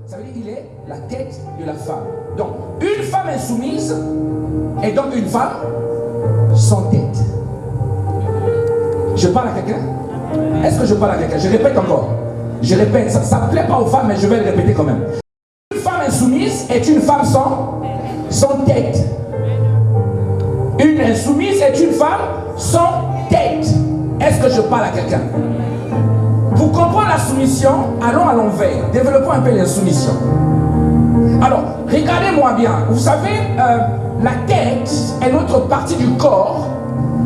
Ça veut dire qu'il est la tête de la femme. Donc, une femme insoumise est donc une femme sans tête. Je parle à quelqu'un? Est-ce que je parle à quelqu'un? Je répète encore. Je répète, ça ne plaît pas aux femmes, mais je vais le répéter quand même. Une femme insoumise est une femme sans tête. Une insoumise est une femme sans tête. Est-ce que je parle à quelqu'un? Pour comprendre la soumission, allons à l'envers. Développons un peu l'insoumission. Alors, regardez-moi bien. Vous savez, la tête est notre partie du corps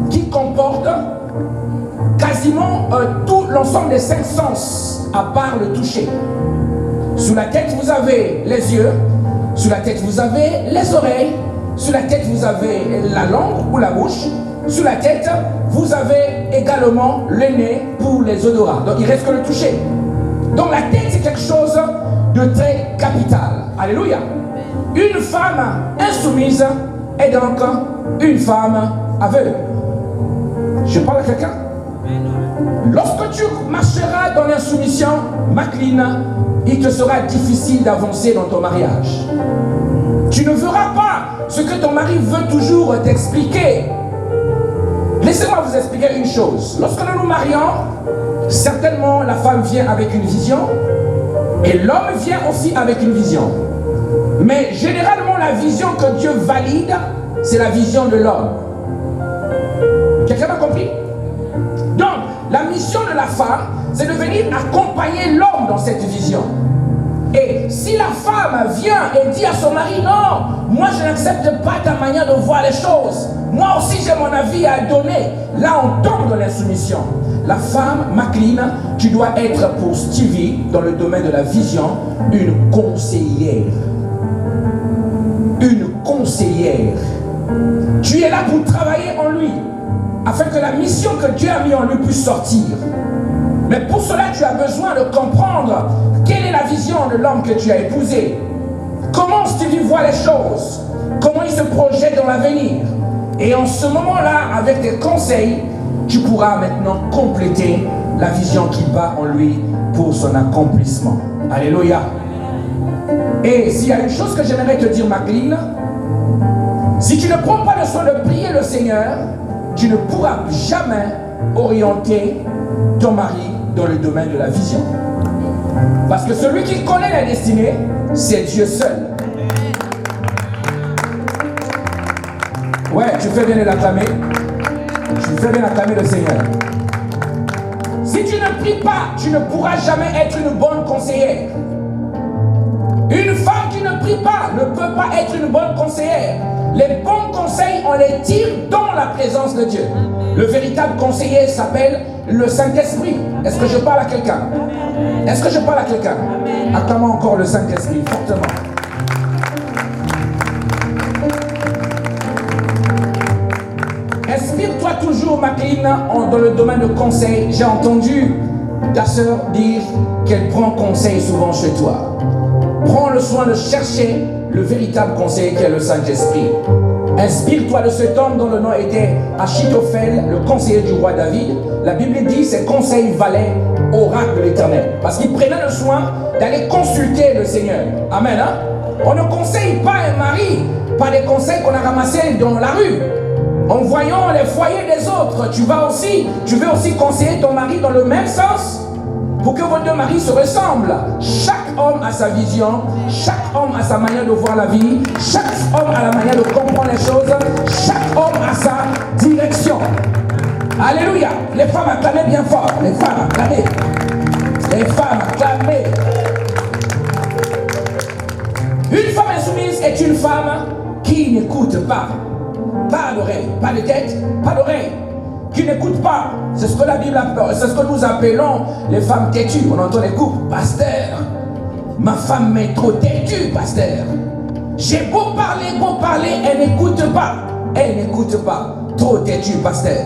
qui comporte quasiment tout l'ensemble des 5 sens, à part le toucher. Sous la tête, vous avez les yeux. Sous la tête, vous avez les oreilles. Sous la tête, vous avez la langue ou la bouche. Sous la tête, vous avez également le nez pour les odorats. Donc, il reste que le toucher. Donc, la tête, c'est quelque chose de très capital. Alléluia. Une femme insoumise est donc une femme aveugle. Je parle à quelqu'un? Lorsque tu marcheras dans l'insoumission, Maclean, il te sera difficile d'avancer dans ton mariage. Tu ne verras pas ce que ton mari veut toujours t'expliquer. Laissez-moi vous expliquer une chose. Lorsque nous nous marions, certainement la femme vient avec une vision et l'homme vient aussi avec une vision. Mais généralement la vision que Dieu valide, c'est la vision de l'homme. Quelqu'un m'a compris? Donc, la mission de la femme, c'est de venir accompagner l'homme dans cette vision. Et si la femme vient et dit à son mari, non, moi je n'accepte pas ta manière de voir les choses, moi aussi j'ai mon avis à donner, là on tombe dans l'insoumission. La femme, Maclean, tu dois être pour Stevie, dans le domaine de la vision, une conseillère. Une conseillère. Tu es là pour travailler en lui, afin que la mission que Dieu a mis en lui puisse sortir. Mais pour cela, tu as besoin de comprendre quelle est la vision de l'homme que tu as épousé. Comment Stevie voit les choses. Comment il se projette dans l'avenir. Et en ce moment-là, avec des conseils, tu pourras maintenant compléter la vision qu'il bat en lui pour son accomplissement. Alléluia. Et s'il y a une chose que j'aimerais te dire, Maclean, si tu ne prends pas le soin de prier le Seigneur, tu ne pourras jamais orienter ton mari dans le domaine de la vision. Parce que celui qui connaît la destinée, c'est Dieu seul. Ouais, tu fais bien l'acclamer. Tu fais bien acclamer le Seigneur. Si tu ne pries pas, tu ne pourras jamais être une bonne conseillère. Une femme qui ne prie pas ne peut pas être une bonne conseillère. Les bons conseils, on les tire dans la présence de Dieu. Le véritable conseiller s'appelle le Saint-Esprit. Est-ce que je parle à quelqu'un? Est-ce que je parle à quelqu'un? Acclamons encore le Saint-Esprit fortement. Inspire-toi toujours, Maclean, dans le domaine de conseil. J'ai entendu ta sœur dire qu'elle prend conseil souvent chez toi. Prends le soin de chercher le véritable conseiller qui est le Saint-Esprit. Inspire-toi de cet homme dont le nom était Achitophel, le conseiller du roi David. La Bible dit ses conseils valaient oracle de l'Éternel. Parce qu'il prenait le soin d'aller consulter le Seigneur. Amen. Hein? On ne conseille pas un mari par des conseils qu'on a ramassés dans la rue. En voyant les foyers des autres, tu veux aussi conseiller ton mari dans le même sens pour que vos deux maris se ressemblent. Chaque homme a sa vision, chaque homme a sa manière de voir la vie, chaque homme a la manière de comprendre les choses, chaque homme a sa direction. Alléluia. Les femmes acclamez bien fort. Les femmes acclamez. Les femmes acclamez. Une femme insoumise est une femme qui n'écoute pas. Pas d'oreille, pas de tête, pas d'oreille. Qui n'écoute pas. C'est ce que la Bible appelle, c'est ce que nous appelons les femmes têtues. On entend les couples. Pasteur, ma femme est trop têtue, pasteur. J'ai beau parler, elle n'écoute pas. Elle n'écoute pas. Trop têtue, pasteur.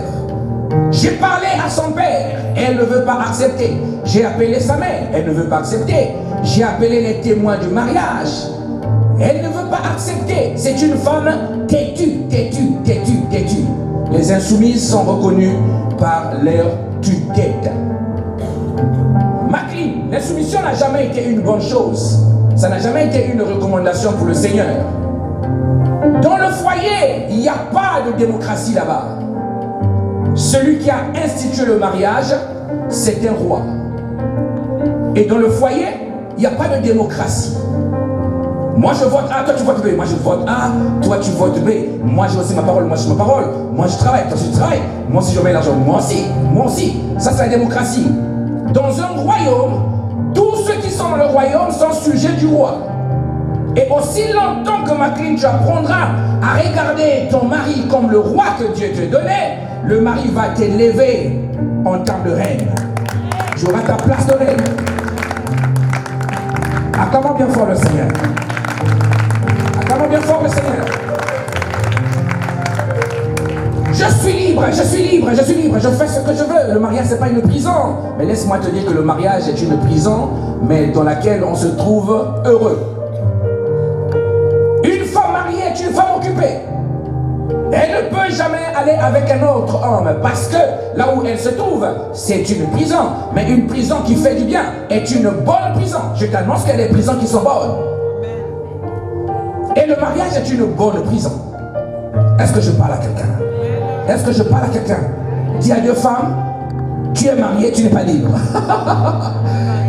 J'ai parlé à son père, elle ne veut pas accepter. J'ai appelé sa mère, elle ne veut pas accepter. J'ai appelé les témoins du mariage. Elle ne veut pas accepter. C'est une femme têtue, têtue, têtue, têtue. Les insoumises sont reconnues par leur tue-tête. Maclean, l'insoumission n'a jamais été une bonne chose. Ça n'a jamais été une recommandation pour le Seigneur. Dans le foyer, il n'y a pas de démocratie là-bas. Celui qui a institué le mariage, c'est un roi. Et dans le foyer, il n'y a pas de démocratie. Moi je vote A, toi tu votes B. Moi je vote A, toi tu votes B. Moi j'ai aussi ma parole, moi j'ai ma parole. Moi je travaille, toi tu travailles. Moi si je mets l'argent, moi aussi, moi aussi. Ça c'est la démocratie. Dans un royaume, tous ceux qui sont dans le royaume sont sujets du roi. Et aussi longtemps que Maclean, tu apprendras à regarder ton mari comme le roi que Dieu te donnait, le mari va t'élever en tant que reine. Tu auras ta place de reine. Acclamons bien fort le Seigneur. Acclamons bien fort le Seigneur. Je suis libre, je suis libre, je suis libre, je fais ce que je veux. Le mariage, ce n'est pas une prison. Mais laisse-moi te dire que le mariage est une prison, mais dans laquelle on se trouve heureux. Une femme mariée est une femme occupée. Elle ne peut jamais aller avec un autre homme parce que là où elle se trouve, c'est une prison. Mais une prison qui fait du bien est une bonne prison. Je t'annonce qu'il y a des prisons qui sont bonnes. Et le mariage est une bonne prison. Est-ce que je parle à quelqu'un? Est-ce que je parle à quelqu'un? Dis à deux femmes, tu es marié, tu n'es pas libre.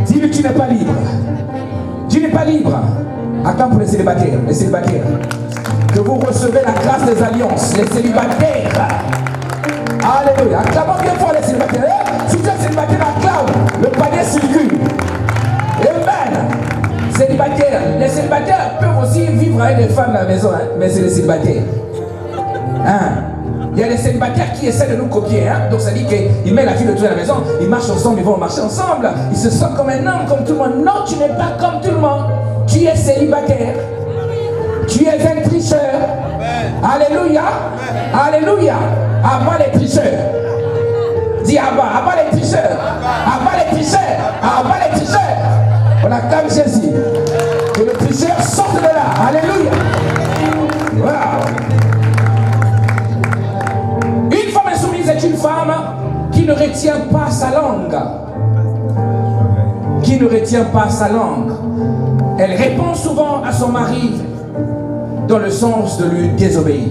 Dis-lui, tu n'es pas libre. Tu n'es pas libre. Attends pour les célibataires, les célibataires. Que vous recevez la grâce des alliances, les célibataires. Alléluia. Acclamons bien fort les célibataires. Si tu es célibataire, acclame. Le panier circule. Amen. Célibataires. Les célibataires peuvent aussi vivre avec des femmes à la maison, hein, mais c'est les célibataires. Hein? Il y a des célibataires qui essaient de nous copier. Hein? Donc ça dit qu'ils mettent la fille de tout à la maison, ils marchent ensemble, ils vont marcher ensemble. Ils se sentent comme un homme, comme tout le monde. Non, tu n'es pas comme tout le monde. Tu es célibataire. Tu es un tricheur. Alléluia. Alléluia. Abat les tricheurs. Dis abat les tricheurs. Abat les tricheurs. Abat les tricheurs. On acclame Jésus. Que le tricheur sorte de là. Alléluia. Wow. Une femme insoumise est une femme qui ne retient pas sa langue. Qui ne retient pas sa langue. Elle répond souvent à son mari dans le sens de lui désobéir.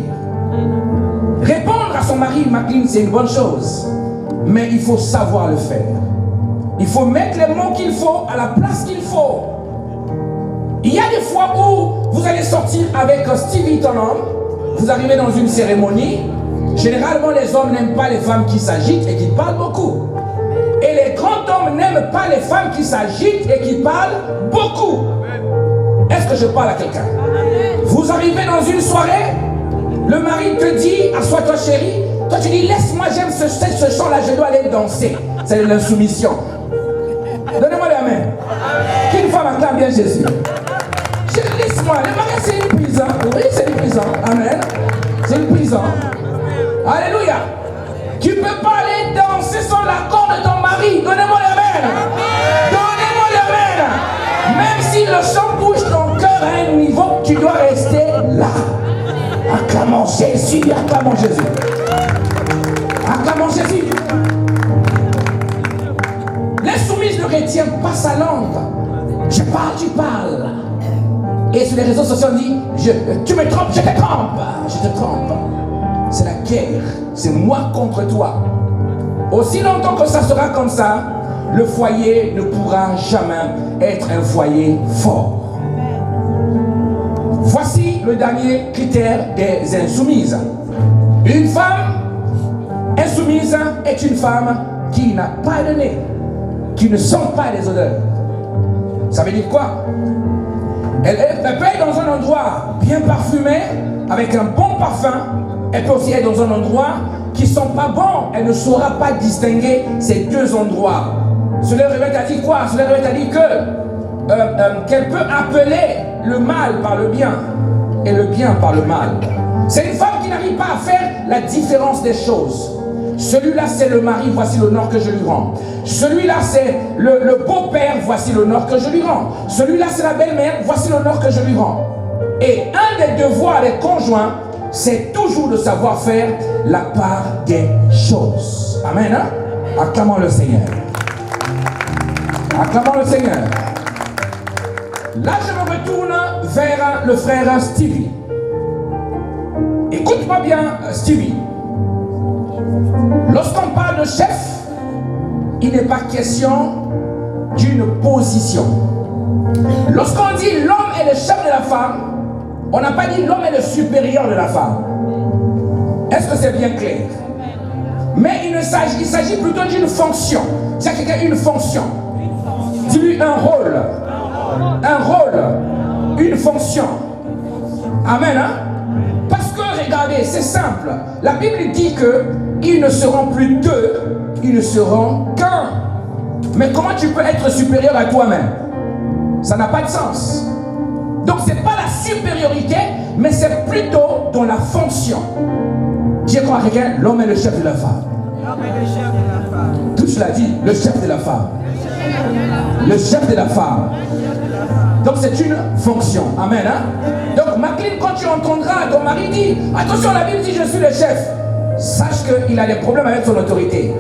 Répondre à son mari, Maclean, c'est une bonne chose. Mais il faut savoir le faire. Il faut mettre les mots qu'il faut à la place qu'il faut. Il y a des fois où vous allez sortir avec Stevie, ton homme. Vous arrivez dans une cérémonie. Généralement, les hommes n'aiment pas les femmes qui s'agitent et qui parlent beaucoup. Et les grands hommes n'aiment pas les femmes qui s'agitent et qui parlent beaucoup. Est-ce que je parle à quelqu'un? Vous arrivez dans une soirée, le mari te dit, assois-toi chérie. Toi tu dis, laisse-moi, j'aime ce chant-là, je dois aller danser. C'est de l'insoumission. Donnez-moi les mains. Qu'une femme acclame bien Jésus. Laisse-moi, le mariage c'est une prison. Oui, c'est une prison. Amen. C'est une prison. Alléluia. Tu ne peux pas aller danser sans l'accord de ton mari. Donnez-moi les mains. Donnez-moi les mains. Même si le chant bouge ton cœur à un niveau, tu dois rester là. Acclamons Jésus, acclamons Jésus. Acclamons Jésus. L'insoumise ne retient pas sa langue. Je parle, tu parles. Et sur les réseaux sociaux, on dit, tu me trompes, je te trompe. Je te trompe. C'est la guerre. C'est moi contre toi. Aussi longtemps que ça sera comme ça, le foyer ne pourra jamais être un foyer fort. Voici le dernier critère des insoumises. Une femme insoumise est une femme qui n'a pas de nez, qui ne sent pas les odeurs. Ça veut dire quoi? Elle peut être dans un endroit bien parfumé, avec un bon parfum. Elle peut aussi être dans un endroit qui ne sent pas bon. Elle ne saura pas distinguer ces deux endroits. Cela révèle à dire quoi? Cela révèle à dire que qu'elle peut appeler le mal par le bien et le bien par le mal. C'est une femme qui n'arrive pas à faire la différence des choses. Celui-là c'est le mari, voici l'honneur que je lui rends. Celui-là c'est le beau-père, voici l'honneur que je lui rends. Celui-là c'est la belle-mère, voici l'honneur que je lui rends. Et un des devoirs des conjoints, c'est toujours de savoir faire la part des choses. Amen. Hein? Acclamons le Seigneur. Acclamons le Seigneur. Là, je me retourne vers le frère Stevie. Écoute-moi bien, Stevie. Lorsqu'on parle de chef, il n'est pas question d'une position. Lorsqu'on dit l'homme est le chef de la femme, on n'a pas dit l'homme est le supérieur de la femme. Est-ce que c'est bien clair? Mais il s'agit plutôt d'une fonction. C'est quelqu'un une fonction. Dis-lui un rôle. Un rôle. Une fonction. Amen. Hein? Parce que regardez, c'est simple. La Bible dit que ils ne seront plus deux, ils ne seront qu'un. Mais comment tu peux être supérieur à toi-même? Ça n'a pas de sens. Donc ce n'est pas la supériorité, mais c'est plutôt dans la fonction. Dis quoi à quelqu'un? L'homme est le chef de la femme. L'homme est le chef de la femme. Tout cela dit, le chef de la femme. Le chef de la femme. Donc c'est une fonction. Amen. Hein? Donc Maclean, quand tu entendras ton mari dire, attention, la Bible dit je suis le chef, sache qu'il a des problèmes avec son autorité.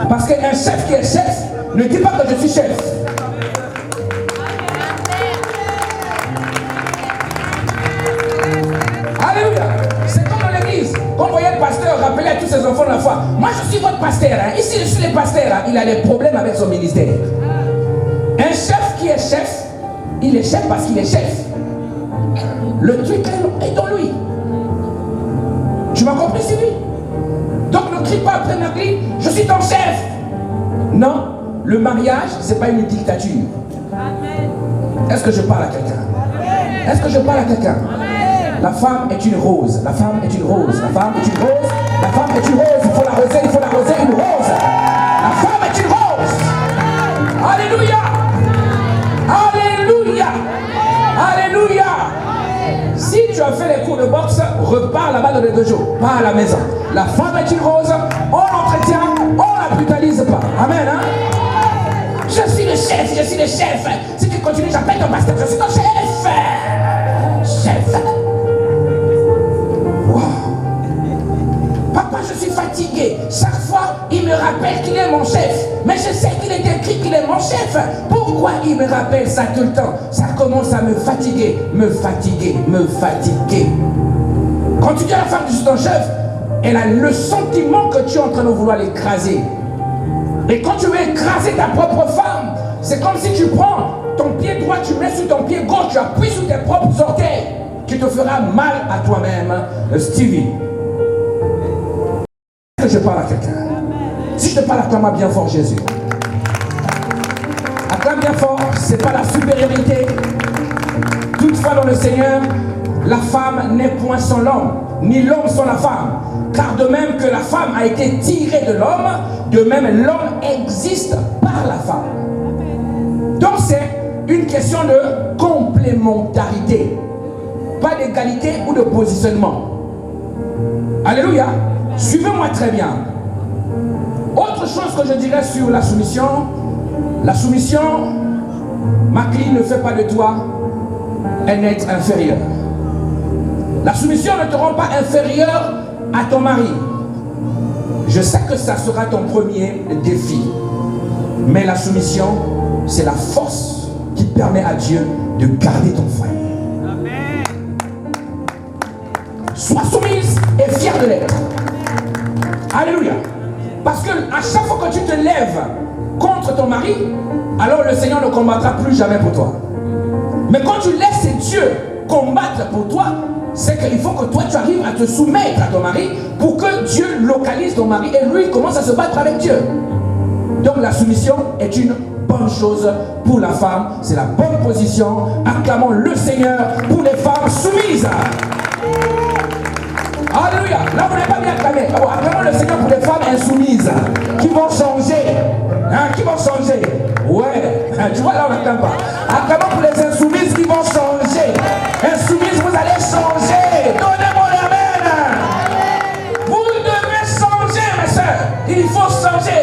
Parce qu'un chef qui est chef ne dit pas que je suis chef. Alléluia. C'est comme dans l'église. Quand vous voyez le pasteur rappeler à tous ses enfants de la foi, moi je suis votre pasteur. Hein. Ici je suis le pasteur. Hein. Il a des problèmes avec son ministère. Un chef qui est chef, il est chef parce qu'il est chef. Le truc est dans lui. Tu m'as compris, Sylvie? Donc ne crie pas après Maclean, je suis ton chef. Non, le mariage, ce n'est pas une dictature. Est-ce que je parle à quelqu'un? Est-ce que je parle à quelqu'un? La femme est une rose. La femme est une rose. La femme est une rose. La femme est une rose. Il faut l'arroser, il faut l'arroser, une rose. La femme est une rose. Alléluia. Alléluia. Alléluia. Si tu as fait les cours de boxe, repars là-bas dans les 2 jours, pas à la maison. La femme est une rose, on l'entretient, on ne la brutalise pas. Amen. Hein? Je suis le chef, je suis le chef. Si tu continues, j'appelle ton pasteur, je suis ton chef. Chef. Wow. Papa, je suis fatigué. Chaque fois, il me rappelle qu'il est mon chef. Mais je sais qu'il est écrit qu'il est mon chef. Pourquoi il me rappelle ça tout le temps? Ça commence à me fatiguer, me fatiguer, me fatiguer. Quand tu dis à la femme que je suis ton chef, elle a le sentiment que tu es en train de vouloir l'écraser. Et quand tu veux écraser ta propre femme, c'est comme si tu prends ton pied droit, tu mets sur ton pied gauche, tu appuies sur tes propres orteils. Tu te feras mal à toi-même, Stevie. Est-ce que je parle à quelqu'un? Si je te parle, acclame bien fort Jésus. Acclame bien fort, c'est pas la supériorité. Toutefois dans le Seigneur, la femme n'est point sans l'homme, ni l'homme sans la femme. Car de même que la femme a été tirée de l'homme, de même l'homme existe par la femme. Donc c'est une question de complémentarité, pas d'égalité ou de positionnement. Alléluia. Suivez-moi très bien. Autre chose que je dirais sur la soumission, Maclean ne fait pas de toi un être inférieur. La soumission ne te rend pas inférieur à ton mari. Je sais que ça sera ton premier défi. Mais la soumission, c'est la force qui permet à Dieu de garder ton foyer. Amen. Sois soumise et fière de l'être. Alléluia. Parce que à chaque fois que tu te lèves contre ton mari, alors le Seigneur ne combattra plus jamais pour toi. Mais quand tu laisses Dieu combattre pour toi, c'est qu'il faut que toi tu arrives à te soumettre à ton mari pour que Dieu localise ton mari et lui commence à se battre avec Dieu. Donc la soumission est une bonne chose pour la femme, c'est la bonne position. Acclamons le Seigneur pour les femmes soumises. Alléluia. Là vous n'avez pas bien acclamé. Acclamons le Seigneur pour les femmes insoumises qui vont changer. Hein, qui vont changer. Ouais, tu vois là on n'acclame pas. Acclamons pour les insoumises qui vont changer. Insoumises, vous allez changer. Donnez-moi l'amen. Vous devez changer, mes soeurs. Il faut changer.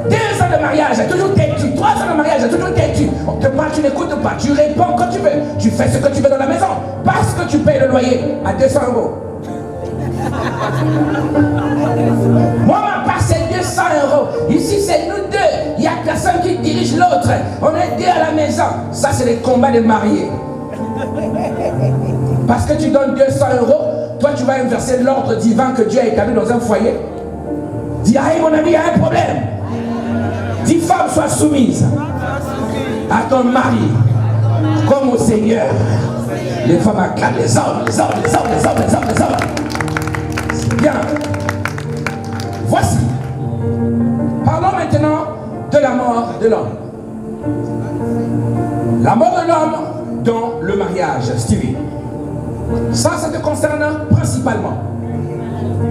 2 ans de mariage, toujours têtu. 3 ans de mariage, toujours têtu. On te parle, tu n'écoutes pas. Tu réponds quand tu veux. Tu fais ce que tu veux dans la maison. Parce que tu payes le loyer à 200 €. Moi, ma part, c'est 200 200 euros. Ici, c'est nous deux. Il y a personne qui dirige l'autre. On est deux à la maison. Ça, c'est les combats des mariés. Parce que tu donnes 200 euros, toi, tu vas inverser l'ordre divin que Dieu a établi dans un foyer. Dis, hey, mon ami, il y a un problème. Dis, femme, sois soumise à ton mari, comme au Seigneur. Les femmes acclament les hommes, les hommes, les hommes, les hommes, les hommes, les hommes. C'est bien. Voici. Parlons maintenant de la mort de l'homme. La mort de l'homme dans le mariage, Stevie. Ça te concerne principalement.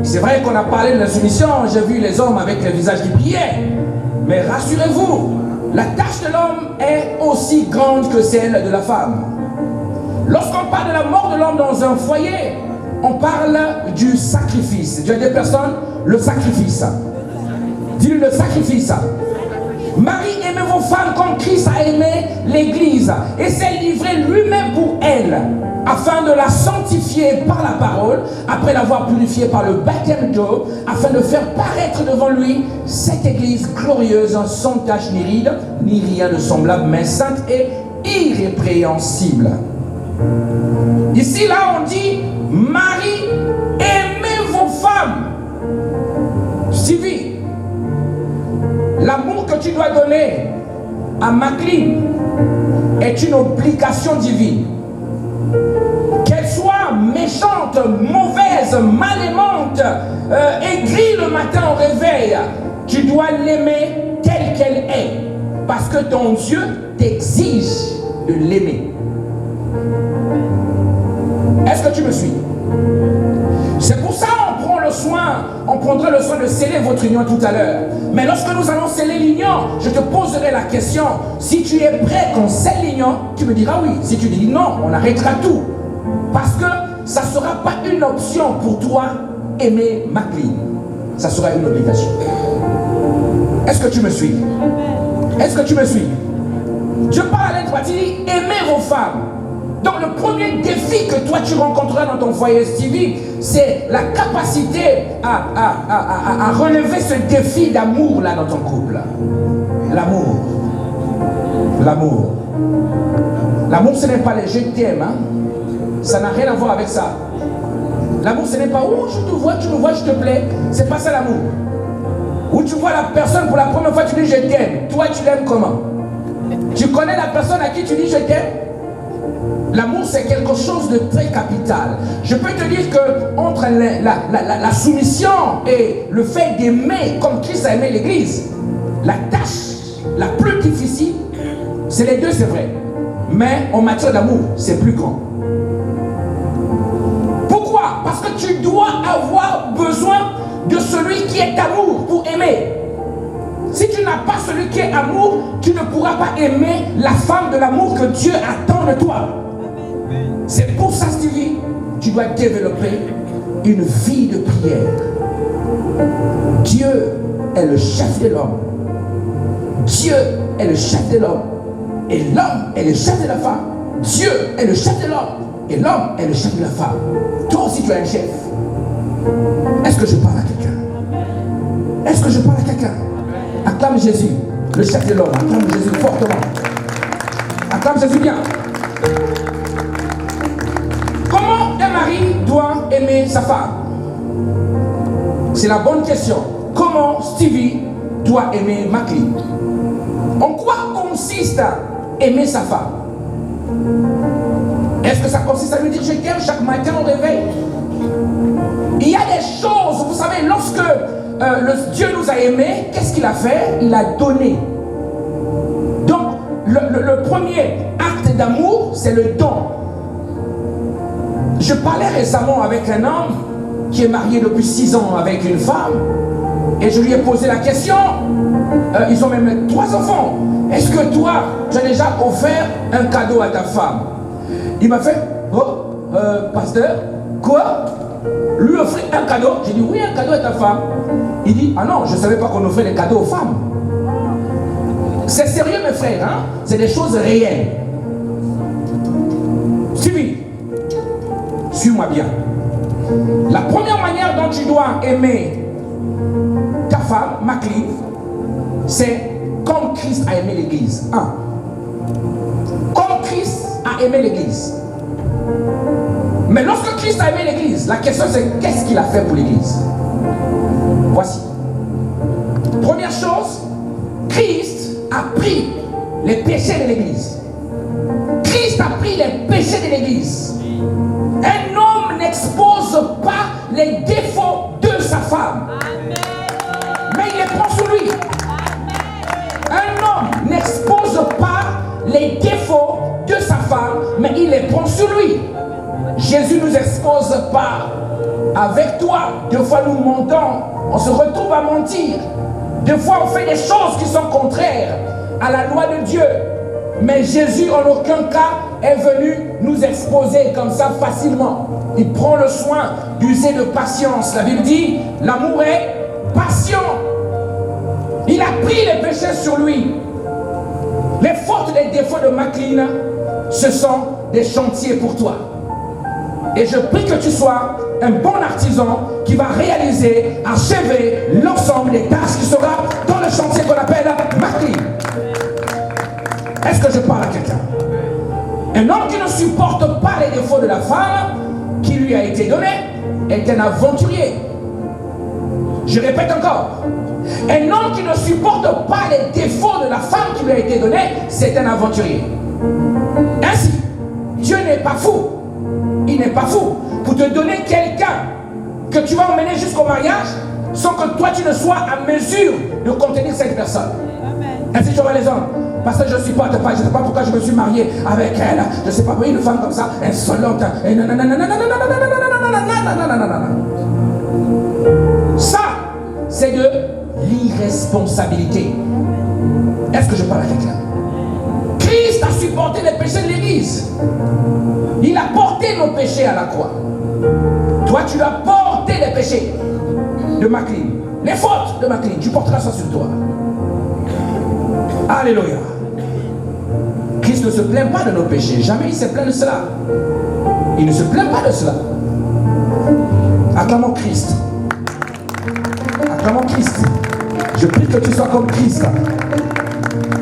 C'est vrai qu'on a parlé de la soumission, j'ai vu les hommes avec le visage qui brillaient. Mais rassurez-vous, la tâche de l'homme est aussi grande que celle de la femme. Lorsqu'on parle de la mort de l'homme dans un foyer, on parle du sacrifice. Dieu a des personnes, le sacrifice. Dis-lui le sacrifice. Marie, aimez vos femmes comme Christ a aimé l'Église et s'est livré lui-même pour elle, afin de la sanctifier par la parole, après l'avoir purifiée par le baptême d'eau, afin de faire paraître devant lui cette Église glorieuse, sans tache ni ride, ni rien de semblable, mais sainte et irrépréhensible. Ici, là, on dit, Marie, aimez vos femmes. Sylvie, l'amour que tu dois donner à Maclean est une obligation divine. Qu'elle soit méchante, mauvaise, mal aimante, aigrie le matin au réveil, tu dois l'aimer telle qu'elle est. Parce que ton Dieu t'exige de l'aimer. Est-ce que tu me suis? C'est pour ça on prendra le soin de sceller votre union tout à l'heure. Mais lorsque nous allons sceller l'union, je te poserai la question. Si tu es prêt qu'on scelle l'union, tu me diras oui. Si tu dis non, on arrêtera tout. Parce que ça ne sera pas une option pour toi aimer Maclean. Ça sera une obligation. Est-ce que tu me suis? Est-ce que tu me suis? Je parle à l'être, tu dis aimez vos femmes. Donc le premier défi que toi tu rencontreras dans ton foyer, Stevie, c'est la capacité à relever ce défi d'amour là dans ton couple. L'amour. L'amour. L'amour, ce n'est pas les je t'aime, hein? Ça n'a rien à voir avec ça. L'amour, ce n'est pas oh je te vois, tu me vois, je te plais. C'est pas ça l'amour. Où tu vois la personne pour la première fois, tu dis je t'aime. Toi, tu l'aimes comment? Tu connais la personne à qui tu dis je t'aime? L'amour, c'est quelque chose de très capital. Je peux te dire que entre la soumission et le fait d'aimer comme Christ a aimé l'Église, la tâche la plus difficile, c'est les deux, c'est vrai. Mais en matière d'amour, c'est plus grand. Pourquoi? Parce que tu dois avoir besoin de celui qui est amour pour aimer. Si tu n'as pas celui qui est amour, tu ne pourras pas aimer la femme de l'amour que Dieu attend de toi. C'est pour ça, Stevie, tu dois développer une vie de prière. Dieu est le chef de l'homme. Dieu est le chef de l'homme. Et l'homme est le chef de la femme. Dieu est le chef de l'homme. Et l'homme est le chef de la femme. Toi aussi, tu es un chef. Est-ce que je parle à quelqu'un? Est-ce que je parle à quelqu'un? Acclame Jésus, le chef de l'homme. Acclame Jésus fortement. Acclame Jésus bien. Comment un mari doit aimer sa femme? C'est la bonne question. Comment Stevie doit aimer Maclean? En quoi consiste aimer sa femme? Est-ce que ça consiste à lui dire je t'aime chaque matin au réveil? Il y a des choses, vous savez, lorsque Dieu nous a aimés, qu'est-ce qu'il a fait? Il a donné. Donc, le premier acte d'amour, c'est le don. Je parlais récemment avec un homme qui est marié depuis 6 ans avec une femme et je lui ai posé la question, ils ont même 3 enfants. Est-ce que toi, tu as déjà offert un cadeau à ta femme? Il m'a fait, oh, pasteur, quoi? Lui offrir un cadeau? J'ai dit, oui, un cadeau à ta femme. Il dit, ah non, je ne savais pas qu'on offrait des cadeaux aux femmes. C'est sérieux, mes frères, hein? C'est des choses réelles. Suivi. Suis-moi bien. La première manière dont tu dois aimer ta femme, femme, Maclean, c'est comme Christ a aimé l'Église. Comme Christ a aimé l'Église. Mais lorsque Christ a aimé l'Église, la question c'est qu'est-ce qu'il a fait pour l'Église? Voici. Première chose, Christ a pris les péchés de l'Église. Christ a pris les péchés de l'Église. Un homme n'expose pas les défauts de sa femme. Mais il les prend sur lui. Un homme n'expose pas les défauts de sa femme, mais il les prend sur lui. Jésus ne nous expose pas. Avec toi, des fois nous mentons, on se retrouve à mentir. Des fois on fait des choses qui sont contraires à la loi de Dieu. Mais Jésus en aucun cas est venu nous exposer comme ça facilement. Il prend le soin d'user de patience. La Bible dit, l'amour est patient. Il a pris les péchés sur lui. Les fautes et les défauts de Maclean, ce sont des chantiers pour toi. Et je prie que tu sois un bon artisan qui va réaliser, achever l'ensemble des tâches qui sera dans le chantier qu'on appelle Maclean. Est-ce que je parle à quelqu'un? Un homme qui ne supporte pas les défauts de la femme qui lui a été donné est un aventurier. Je répète encore. Un homme qui ne supporte pas les défauts de la femme qui lui a été donnée, c'est un aventurier. Ainsi, Dieu n'est pas fou. Il n'est pas fou pour te donner quelqu'un que tu vas emmener jusqu'au mariage sans que toi tu ne sois à mesure de contenir cette personne. Ainsi tu vois les hommes. Parce que je ne supporte pas, je ne sais pas pourquoi je me suis marié avec elle. Je ne sais pas pourquoi une femme comme ça, insolente. Ça, c'est de l'irresponsabilité. Est-ce que je parle à quelqu'un? Christ a supporté les péchés de l'Église. Il a porté nos péchés à la croix. Toi, tu as porté les péchés de Maclean. Les fautes de Maclean, tu porteras ça sur toi. Alléluia. Christ ne se plaint pas de nos péchés. Jamais il se plaint de cela. Il ne se plaint pas de cela. Acclamons Christ. Acclamons Christ. Je prie que tu sois comme Christ.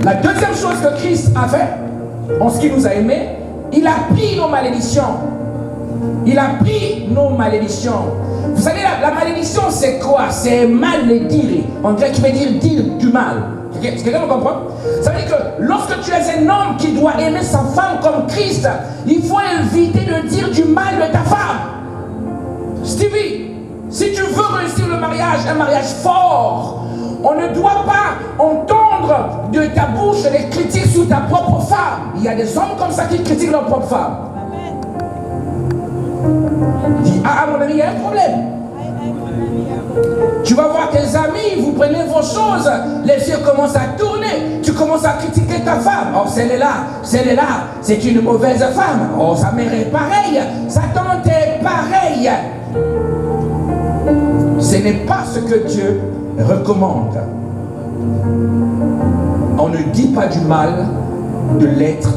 La deuxième chose que Christ a fait, en ce qu'il nous a aimés, il a pris nos malédictions. Il a pris nos malédictions. Vous savez, la malédiction, c'est quoi? C'est mal les dire. En grec, qui veut dire du mal. Est-ce que quelqu'un me comprend? Ça veut dire que lorsque tu es un homme qui doit aimer sa femme comme Christ, il faut éviter de dire du mal de ta femme. Stevie, si tu veux réussir le mariage, un mariage fort, on ne doit pas entendre de ta bouche des critiques sur ta propre femme. Il y a des hommes comme ça qui critiquent leur propre femme. Dis, ah mon ami, il y a un problème. Tu vas voir tes amis, vous prenez vos choses, les yeux commencent à tourner, tu commences à critiquer ta femme. Oh, celle-là, c'est une mauvaise femme. Oh, sa mère est pareille, sa tante est pareille. Ce n'est pas ce que Dieu recommande. On ne dit pas du mal de l'être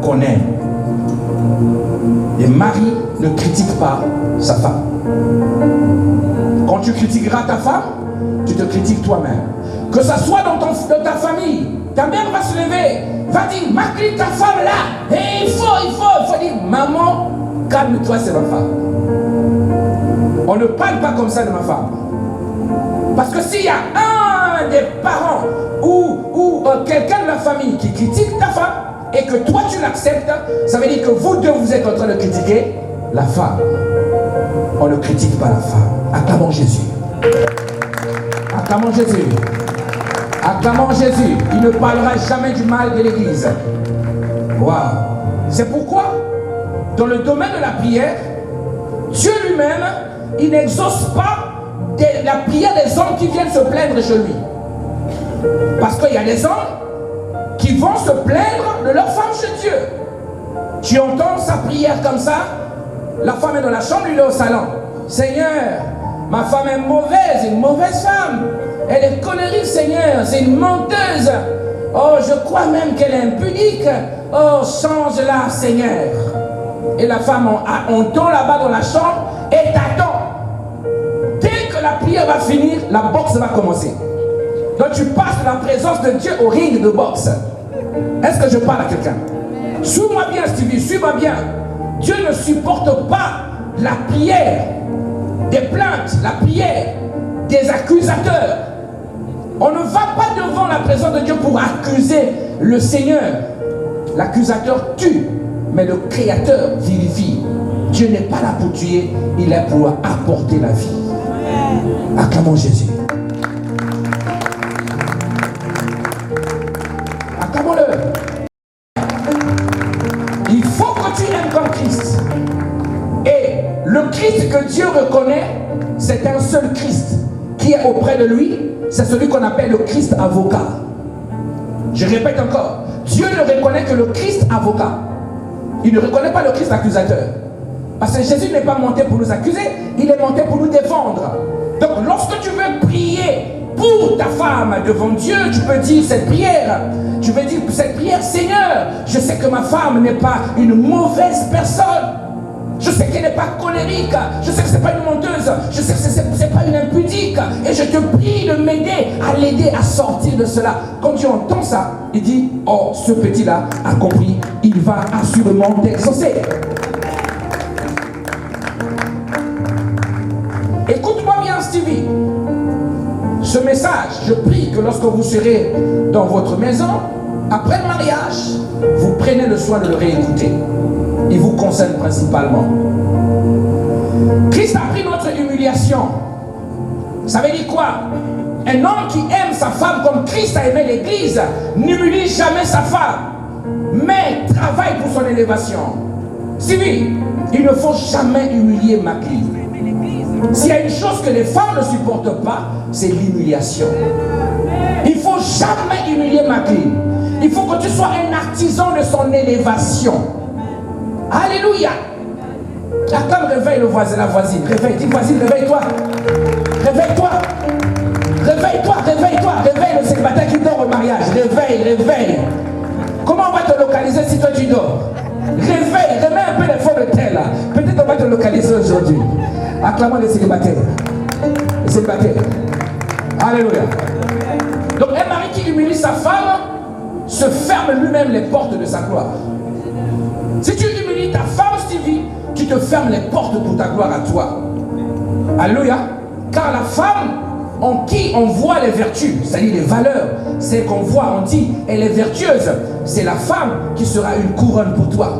qu'on aime. Les maris ne critiquent pas sa femme. Quand tu critiqueras ta femme, tu te critiques toi-même. Que ça soit dans ta famille, ta mère va se lever, va dire, Maclean, ta femme là, et il faut dire, maman, calme-toi, c'est ma femme. On ne parle pas comme ça de ma femme. Parce que s'il y a un des parents ou quelqu'un de la famille qui critique ta femme, et que toi tu l'acceptes, ça veut dire que vous deux vous êtes en train de critiquer la femme. On ne critique pas la femme. Acclamons Jésus. Acclamons Jésus. Acclamons Jésus. Il ne parlera jamais du mal de l'Église. Waouh. C'est pourquoi, dans le domaine de la prière, Dieu lui-même, il n'exauce pas la prière des hommes qui viennent se plaindre chez lui. Parce qu'il y a des hommes qui vont se plaindre de leur femme chez Dieu. Tu entends sa prière comme ça, la femme est dans la chambre, il est au salon. Seigneur, ma femme est mauvaise, une mauvaise femme. Elle est colérique, Seigneur, c'est une menteuse. Oh, je crois même qu'elle est impudique. Oh, change-la, Seigneur. Et la femme entend là-bas dans la chambre et t'attend. Dès que la prière va finir, la boxe va commencer. Donc tu passes de la présence de Dieu au ring de boxe. Est-ce que je parle à quelqu'un? Suis-moi bien, Stevie, suis-moi bien. Dieu ne supporte pas la prière des plaintes, la prière des accusateurs. On ne va pas devant la présence de Dieu pour accuser le Seigneur. L'accusateur tue, mais le Créateur vivifie. Dieu n'est pas là pour tuer, il est là pour apporter la vie. Acclamons Jésus. Acclamons-le. Il faut que tu aimes comme Christ. Et le Christ que Dieu reconnaît, c'est un seul Christ qui est auprès de lui. C'est celui qu'on appelle le Christ avocat. Je répète encore. Dieu ne reconnaît que le Christ avocat. Il ne reconnaît pas le Christ accusateur. Parce que Jésus n'est pas monté pour nous accuser, il est monté pour nous défendre. Donc lorsque tu veux prier pour ta femme devant Dieu, tu peux dire cette prière. Tu veux dire cette prière: Seigneur, je sais que ma femme n'est pas une mauvaise personne. Je sais qu'elle n'est pas colérique. Je sais que ce n'est pas une menteuse. Je sais que ce n'est pas une impudique. Et je te prie de m'aider à l'aider à sortir de cela. Quand tu entends ça, il dit: oh, ce petit-là a compris. Il va assurément t'exaucer. Écoute-moi bien, Stevie. Ce message, je prie que lorsque vous serez dans votre maison, après le mariage, vous prenez le soin de le réécouter. Il vous concerne principalement. Christ a pris notre humiliation. Ça veut dire quoi? Un homme qui aime sa femme comme Christ a aimé l'église n'humilie jamais sa femme, mais travaille pour son élévation. Stevie, il ne faut jamais humilier Macri. S'il y a une chose que les femmes ne supportent pas, c'est l'humiliation. Il ne faut jamais humilier Macri. Il faut que tu sois un artisan de son élévation. Alléluia. Comme réveille le voisin, la voisine. Réveille, dis voisine, réveille-toi. Réveille-toi. Réveille-toi, réveille-toi. Réveille le célibataire qui dort au mariage. Réveille, réveille. Comment on va te localiser si toi tu dors? Réveille, remets un peu l'effort de terre là. Peut-être on va te localiser aujourd'hui. Acclamons les célibataires. Les célibataires. Alléluia. Donc un mari qui humilie sa femme se ferme lui-même les portes de sa gloire. Si tu humilies ta femme, Stevie, tu te fermes les portes pour ta gloire à toi. Alléluia. Car la femme en qui on voit les vertus, c'est-à-dire les valeurs, c'est qu'on voit, on dit, elle est vertueuse. C'est la femme qui sera une couronne pour toi.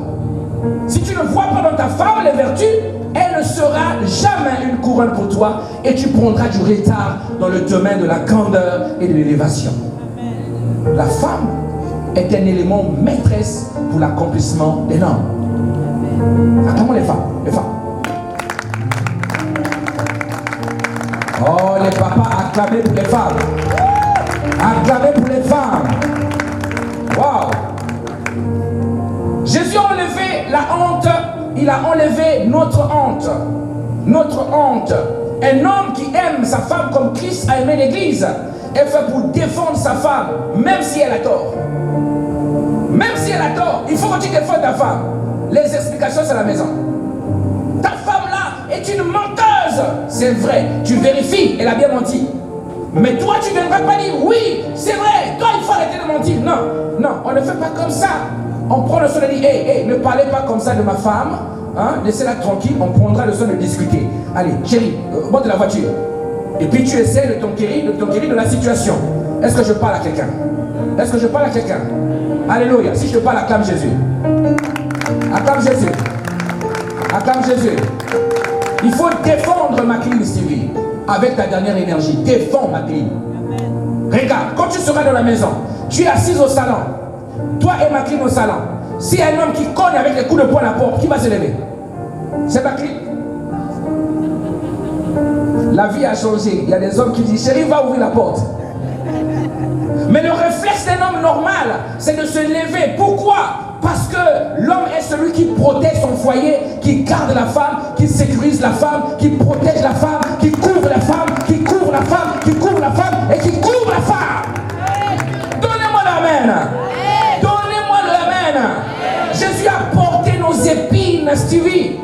Si tu ne vois pas dans ta femme les vertus, elle ne sera jamais une couronne pour toi et tu prendras du retard dans le domaine de la grandeur et de l'élévation. La femme est un élément maîtresse pour l'accomplissement des normes. Acclamons les femmes, les femmes. Oh, les papas, acclamez pour les femmes. Acclamez pour les femmes. Wow. Jésus a enlevé la honte. Il a enlevé notre honte. Notre honte. Un homme qui aime sa femme comme Christ a aimé l'église est fait pour défendre sa femme, même si elle a tort. Même si elle a tort, il faut que tu défendes ta femme. Les explications, c'est à la maison. Ta femme là est une menteuse. C'est vrai, tu vérifies, elle a bien menti. Mais toi, tu ne viendras pas dire oui, c'est vrai, toi, il faut arrêter de mentir. Non, non, on ne fait pas comme ça. On prend le soin de dire, hé, ne parlez pas comme ça de ma femme. Hein? Laissez-la tranquille, on prendra le soin de discuter. Allez, chérie, monte de la voiture. Et puis tu essaies de t'enquérir de la situation. Est-ce que je parle à quelqu'un? Est-ce que je parle à quelqu'un? Alléluia. Si je te parle, acclame Jésus. Acclame Jésus. Acclame Jésus. Il faut défendre Maclean, Stevie, avec ta dernière énergie. Défends Maclean. Regarde, quand tu seras dans la maison, tu es assise au salon. Toi et Maclean au salon. S'il y a un homme qui cogne avec les coups de poing à la porte, qui va se lever? C'est Maclean. La vie a changé. Il y a des hommes qui disent, chérie, va ouvrir la porte. Mais le réflexe d'un homme normal, c'est de se lever. Pourquoi? Parce que l'homme est celui qui protège son foyer, qui garde la femme, qui sécurise la femme, qui protège la femme, qui couvre la femme, qui couvre la femme, qui couvre la femme et qui couvre la femme. Donnez-moi l'amen. Donnez-moi l'amen. Jésus a porté nos épines, Stevie,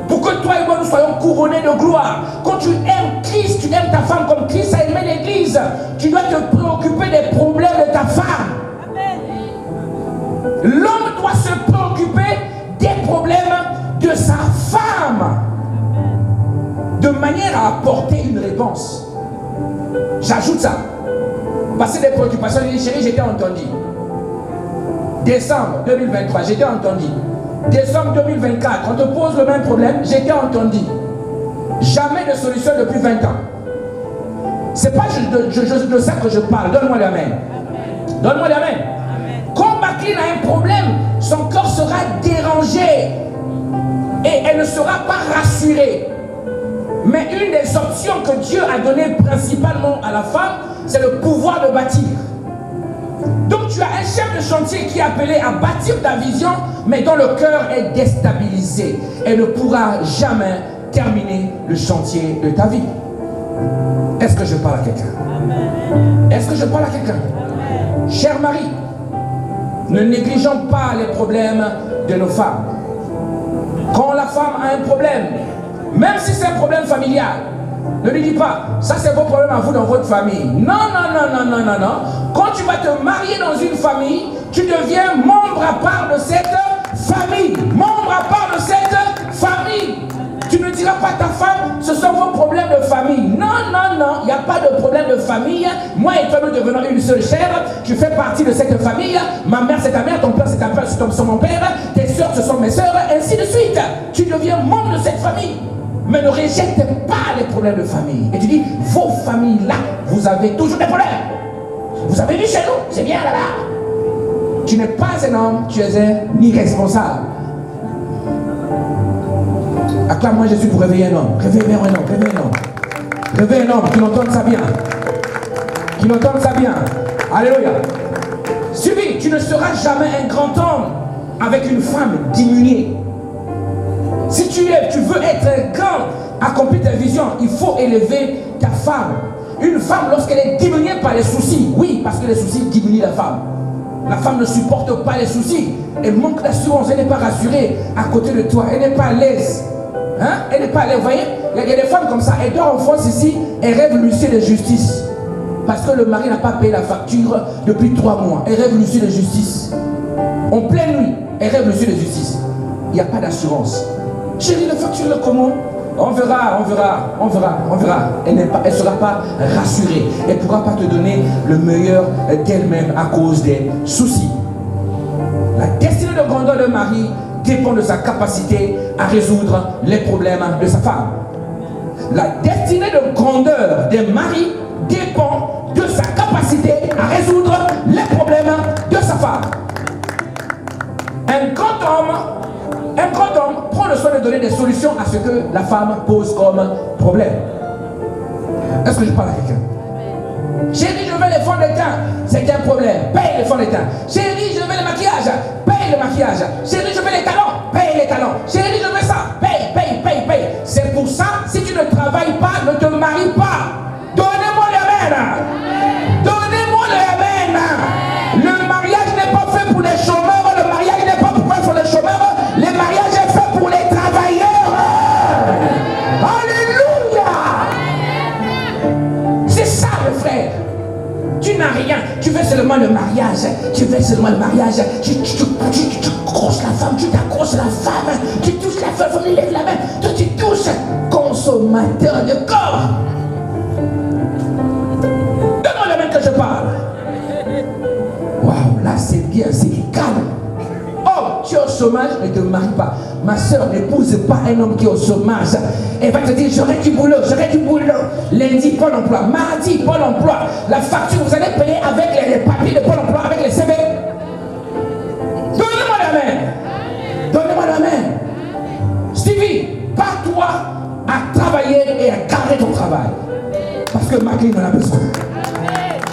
pour que toi et moi nous soyons couronnés de gloire. Quand tu aimes Christ, tu aimes ta femme comme Christ a aimé l'église, tu dois te préoccuper des problèmes de ta femme. L'homme doit se préoccuper des problèmes de sa femme, de manière à apporter une réponse. J'ajoute ça. Passer des préoccupations, il dit, chérie, j'étais entendu. Décembre 2023, j'étais entendu. Décembre 2024, on te pose le même problème, j'étais entendu. Jamais de solution depuis 20 ans. C'est pas de ça que je parle. Donne-moi l'amen. Donne-moi l'amen. Quand Macline a un problème, son corps sera dérangé et elle ne sera pas rassurée. Mais une des options que Dieu a données principalement à la femme, c'est le pouvoir de bâtir. Donc tu as un chef de chantier qui est appelé à bâtir ta vision, mais dont le cœur est déstabilisé. Elle ne pourra jamais terminer le chantier de ta vie. Est-ce que je parle à quelqu'un? Est-ce que je parle à quelqu'un? Cher mari, ne négligeons pas les problèmes de nos femmes. Quand la femme a un problème, même si c'est un problème familial, ne lui dis pas, ça c'est vos problèmes à vous dans votre famille. Non, non, non, non, non, non, non. Quand tu vas te marier dans une famille, tu deviens membre à part de cette famille. Membre à part de cette famille. Tu ne diras pas à ta femme, ce sont vos problèmes de famille. Non, non, non, il n'y a pas de problème de famille. Moi et toi, nous devenons une seule chair. Tu fais partie de cette famille. Ma mère, c'est ta mère, ton père, c'est ta père, c'est mon père. Tes soeurs, ce sont mes soeurs, ainsi de suite. Tu deviens membre de cette famille. Mais ne rejette pas les problèmes de famille. Et tu dis, vos familles-là, vous avez toujours des problèmes. Vous avez vu chez nous, c'est bien là-bas. Tu n'es pas un homme, tu es un irresponsable. Acclame-moi Jésus pour réveiller un homme. Réveiller un homme, réveiller un homme. Réveiller un homme, qui entende ça bien. Qui entende ça bien. Alléluia. Suivi, tu ne seras jamais un grand homme avec une femme diminuée. Si tu veux être grand, accomplir ta vision, il faut élever ta femme. Une femme, lorsqu'elle est diminuée par les soucis, oui, parce que les soucis diminuent la femme. La femme ne supporte pas les soucis. Elle manque d'assurance, elle n'est pas rassurée à côté de toi, elle n'est pas à l'aise. Hein? Elle n'est pas à l'aise. Vous voyez, il y a des femmes comme ça, elles dorment en France ici, elles rêvent l'huissier de justice. Parce que le mari n'a pas payé la facture depuis 3 mois. Elle rêve l'huissier de justice. En pleine nuit, elle rêve l'huissier de justice. Il n'y a pas d'assurance. Chérie, la facture là comment? On verra, on verra, on verra, on verra. Elle ne sera pas rassurée. Elle ne pourra pas te donner le meilleur d'elle-même à cause des soucis. La destinée de grandeur d'un mari dépend de sa capacité à résoudre les problèmes de sa femme. La destinée de grandeur d'un mari dépend de sa capacité à résoudre les problèmes de sa femme. Un grand homme prend le soin de donner des solutions à ce que la femme pose comme problème. Est-ce que je parle à quelqu'un? Chérie, je veux les fonds de teint. C'est un problème. Paye les fonds de teint. Chérie, je veux le maquillage. Paye le maquillage. Chérie, je veux les talons. Paye les talons. Chérie, je veux ça. Paye, paye, paye, paye. C'est pour ça, si tu ne travailles pas, ne te marie pas. Donnez-moi l'amen. Donnez-moi l'amen. Le mariage n'est pas fait pour les chômeurs. Le mariage n'est pas fait pour les chômeurs. Le mariage est fait pour les travailleurs. Alléluia. C'est ça, le frère. Tu n'as rien. Tu veux seulement le mariage. Tu veux seulement le mariage. Tu accroches la femme. Tu t'accroches la femme. Tu touches la femme. Il lève la main. Toi, tu touches. Consommateur de corps. Donne-moi la main que je parle. Waouh, là c'est bien, c'est calme. Oh, tu es au chômage, ne te marie pas. Ma soeur, n'épouse pas un homme qui est au chômage. Elle va te dire, j'aurai du boulot, j'aurai du boulot. Lundi, Pôle emploi. Mardi, Pôle emploi. La facture, vous allez payer avec les papiers de Pôle emploi, avec les CV. Donnez-moi la main. Donnez-moi la main. Stevie, pas toi à travailler et à garder ton travail. Parce que Macline en a besoin.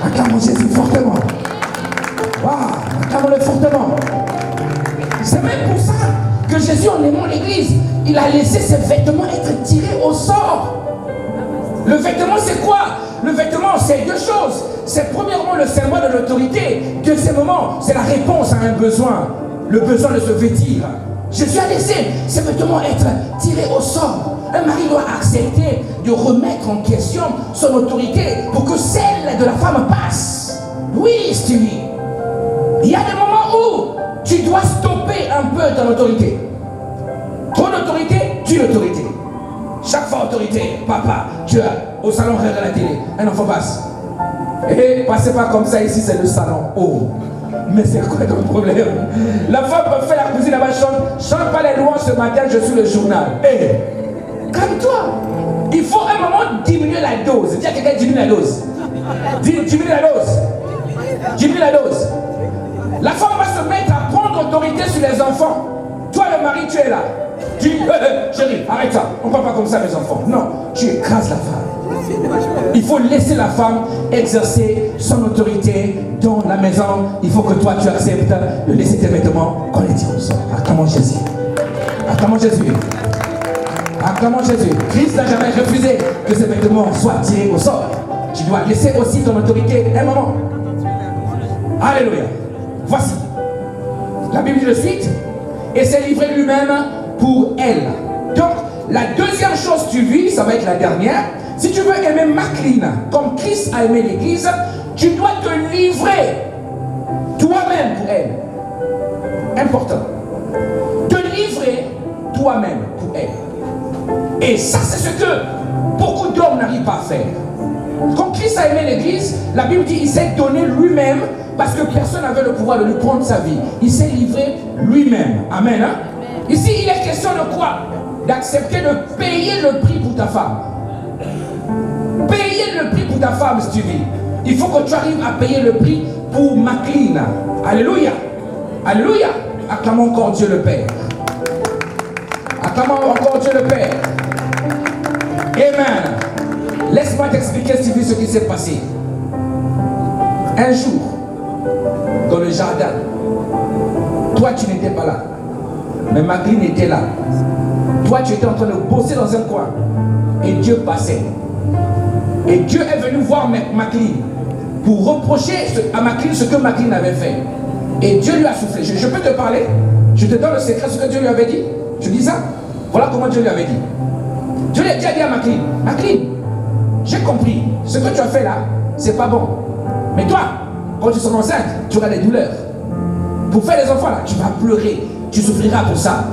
Acclamons Jésus fortement. Waouh, acclamons-le fortement. C'est même pour ça que Jésus, en aimant l'église, il a laissé ses vêtements être tirés au sort. Le vêtement, c'est quoi? Le vêtement, c'est 2 choses. C'est premièrement le symbole de l'autorité. Deuxièmement, c'est la réponse à un besoin. Le besoin de se vêtir. Jésus a laissé ses vêtements être tirés au sort. Un mari doit accepter de remettre en question son autorité pour que celle de la femme passe. Oui, Stevie. Il y a des moments où tu dois stopper un peu ton autorité. Ton autorité, tu l'autorité. Chaque fois autorité, papa, tu as au salon regarde la télé, un enfant passe. Et passez pas comme ça, ici c'est le salon. Oh, mais c'est quoi ton problème? La femme peut faire la cuisine là-bas, chante pas les louanges ce matin, je suis le journal. Hé, calme-toi. Il faut un moment diminuer la dose. Dis à quelqu'un diminue la dose. Diminue la dose. Diminue la dose. La femme va se mettre à prendre autorité sur les enfants. Toi le mari, tu es là. Tu dis, chérie, arrête ça. On ne parle pas comme ça mes enfants. Non, tu écrases la femme. Il faut laisser la femme exercer son autorité dans la maison. Il faut que toi tu acceptes de laisser tes vêtements qu'on les tire au sort. Acclamons Jésus. Acclamons Jésus. Acclamons Jésus. Christ n'a jamais refusé que ses vêtements soient tirés au sort. Tu dois laisser aussi ton autorité un moment. Alléluia. Voici. La Bible dit de suite. Et s'est livré lui-même pour elle. Donc, la deuxième chose que tu vis, ça va être la dernière. Si tu veux aimer Macline comme Christ a aimé l'Église, tu dois te livrer toi-même pour elle. Important. Te livrer toi-même pour elle. Et ça, c'est ce que beaucoup d'hommes n'arrivent pas à faire. Quand Christ a aimé l'Église, la Bible dit qu'il s'est donné lui-même parce que personne n'avait le pouvoir de lui prendre sa vie. Il s'est livré lui-même. Amen. Hein? Ici, il est question de quoi? D'accepter de payer le prix pour ta femme. Payer le prix pour ta femme, si tu vis. Il faut que tu arrives à payer le prix pour Macline. Alléluia. Alléluia. Acclamons encore Dieu le Père. Acclamons encore Dieu le Père. Amen. Laisse-moi t'expliquer, Stevie, ce qui s'est passé. Un jour, dans le jardin, toi tu n'étais pas là, mais Macline était là. Toi tu étais en train de bosser dans un coin, et Dieu passait. Et Dieu est venu voir Macline pour reprocher à Macline ce que Macline avait fait. Et Dieu lui a soufflé. Je peux te parler? Je te donne le secret, ce que Dieu lui avait dit. Tu dis ça? Voilà comment Dieu lui avait dit. Dieu lui a dit à Macline, Macline, j'ai compris, ce que tu as fait là, c'est pas bon. Mais toi, quand tu seras enceinte, tu auras des douleurs. Pour faire des enfants là, tu vas pleurer, tu souffriras pour ça.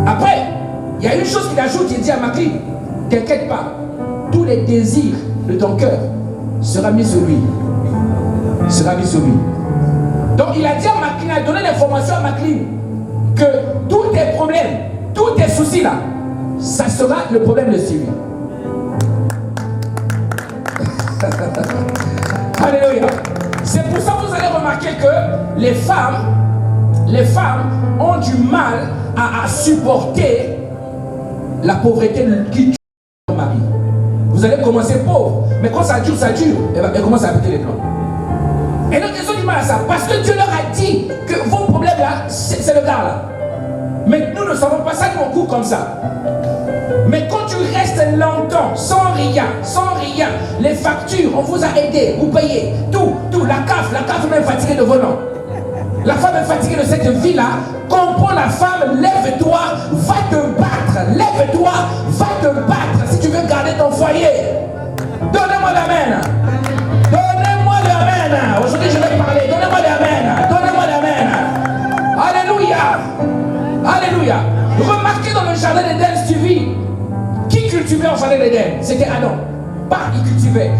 Après, il y a une chose qu'il ajoute, il dit à Macline, t'inquiète pas, tous les désirs de ton cœur sera mis sur lui. Sera mis sur lui. Donc il a dit à Macline, il a donné l'information à Macline que tous tes problèmes, tous tes soucis là, ça sera le problème de Stevie. Alléluia. C'est pour ça que vous allez remarquer que les femmes ont du mal à supporter la pauvreté qui tue leur mari. Vous allez commencer pauvre, mais quand ça dure, elles commencent à péter les plombs. Et donc ils ont du mal à ça, parce que Dieu leur a dit que vos problèmes là, c'est le gars là. Mais nous ne savons pas ça, nous on court comme ça. Mais quand tu restes longtemps, sans rien, les factures, on vous a aidé, vous payez, tout, la CAF même fatiguée de vos noms. La femme est fatiguée de cette vie-là, comprends la femme, lève-toi, va te battre, lève-toi, va te battre, si tu veux garder ton foyer. Donnez-moi l'amen. Donnez-moi l'amen. Aujourd'hui je vais parler, donnez-moi l'amen. Donnez-moi l'amen. Alléluia. Alléluia. Remarquez dans le jardin d'Éden, Stevie, qui cultivait au jardin d'Éden? C'était Adam. Pas, il cultivait.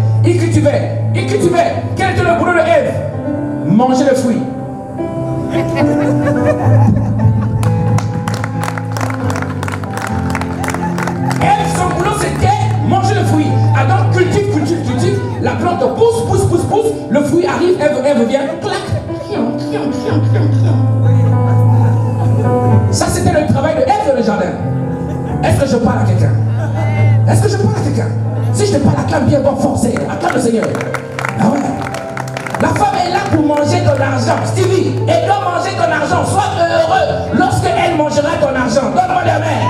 Quel était le boulot de Ève? Manger le fruit. Ève, son boulot c'était manger le fruit. Adam cultive. La plante pousse. Le fruit arrive, Ève vient, clac. Ça c'était le travail de Ève dans le jardin. Est-ce que je parle à quelqu'un? Si je te parle, acclame bien, bon, forcé. Acclame le Seigneur. Ah ouais. La femme est là pour manger ton argent. Stevie, elle doit manger ton argent. Sois heureux lorsqu'elle mangera ton argent. Donne-moi la main.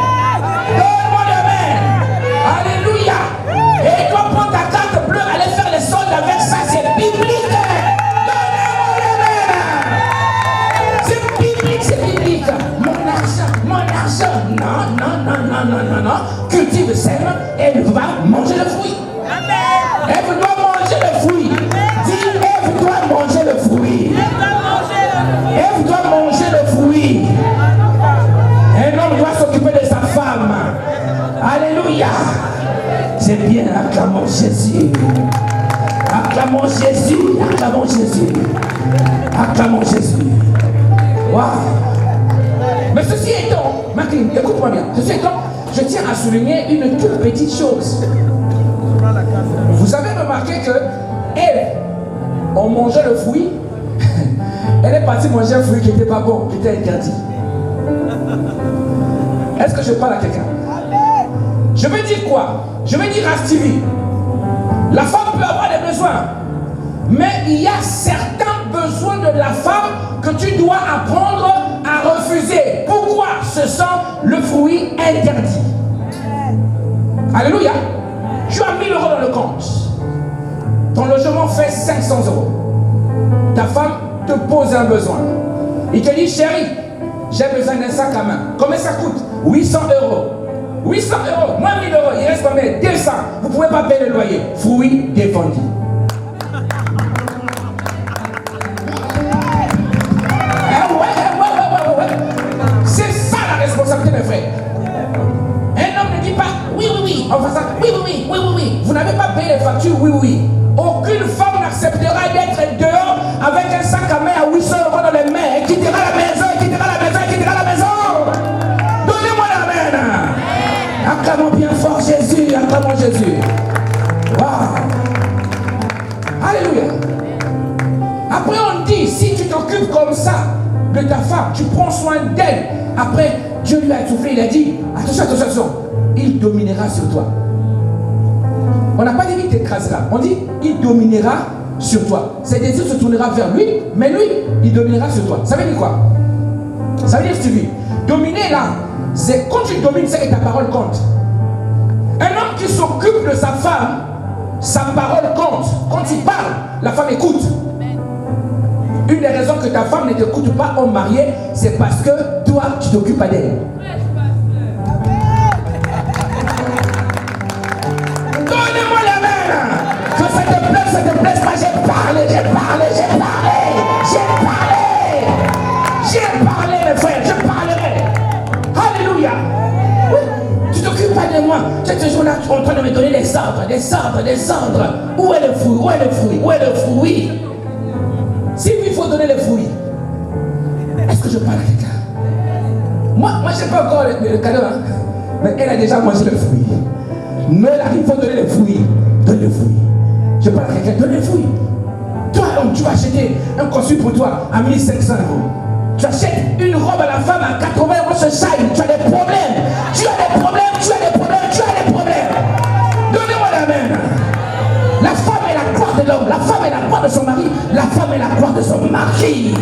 Alléluia. Et elle doit prendre ta carte bleue, aller faire les soldes avec ça. C'est biblique. Donnez-moi la main. C'est biblique. Mon argent. l'argent. Non, non, non, non, non, non, non. Cultive, sème, elle va manger le fruit. Ève doit manger le fruit. Dis, Ève doit manger le fruit. Ève doit manger le fruit. Un homme doit s'occuper de sa femme. Alléluia. C'est bien, acclamons Jésus. Acclamons Jésus. Acclamons Jésus. Acclamons Jésus. Waouh. Mais ceci étant, Macklin, écoute-moi bien. Ceci étant, je tiens à souligner une toute petite chose. Vous avez remarqué que elle, on mangeait le fruit. Elle est partie manger un fruit qui n'était pas bon, qui était interdit. Est-ce que je parle à quelqu'un? Je veux dire quoi? Je veux dire à Stevie, la femme peut avoir des besoins, mais il y a certains besoins de la femme que tu dois apprendre à refuser. Pourquoi? Ce sont le fruit interdit. Alléluia. Tu as 1000 euros dans le compte. Ton logement fait 500 euros. Ta femme te pose un besoin. Il te dit, chérie, j'ai besoin d'un sac à main. Combien ça coûte? 800 euros. 800 euros, moins 1000 euros, il reste combien? 200. Vous ne pouvez pas payer le loyer. Fruit défendu. C'est ça la responsabilité, mes frères. Un homme ne dit pas oui, oui, oui, on fait ça, oui, oui, oui, oui, oui, oui. Vous n'avez pas payé les factures, oui, oui. Aucune femme n'acceptera d'être dehors avec un sac à main à 800 euros dans les mains. Elle quittera la maison, elle quittera la maison, elle quittera la maison. Donnez-moi la main. Acclamons bien fort Jésus, acclamons Jésus. Waouh. Alléluia. Après on dit, si tu t'occupes comme ça de ta femme, tu prends soin d'elle. Après, Dieu lui a soufflé, il a dit, attention, attention, attention, il dominera sur toi. On n'a pas dit qu'il t'écrasera. On dit, il dominera sur toi. Ses désirs se tournera vers lui, mais lui, il dominera sur toi. Ça veut dire quoi? Ça veut dire, Stevie, dominer là, c'est quand tu domines, c'est que ta parole compte. Un homme qui s'occupe de sa femme, sa parole compte. Quand il parle, la femme écoute. Une des raisons que ta femme ne t'écoute pas, homme marié, c'est parce que toi, tu t'occupes pas d'elle. Donnez-moi la main. Que ça te plaise pas, j'ai parlé, j'ai parlé, j'ai parlé, j'ai parlé. J'ai parlé, mes frères, je parlerai. Alléluia. Oui, tu t'occupes pas de moi. Tu es toujours là en train de me donner des ordres, des ordres, des ordres. Où est le fruit? Où est le fruit? Où est le fruit? Si il faut donner les fruits, est-ce que je parle à quelqu'un? Moi je n'ai pas encore le cadeau, hein? Mais elle a déjà mangé le fruit. Noël arrive, il faut donner les fruits. Donne les fruits. Je parle à quelqu'un, donne les fruits. Toi, homme, tu vas acheter un costume pour toi à 1500 euros. Tu achètes une robe à la femme à 80 euros ce shine. Tu as des problèmes. Tu as des problèmes, tu as des problèmes, tu as des problèmes. Donnez-moi la main. La femme est la gloire de l'homme, la femme est la gloire de son mari, la femme est la gloire de son mari.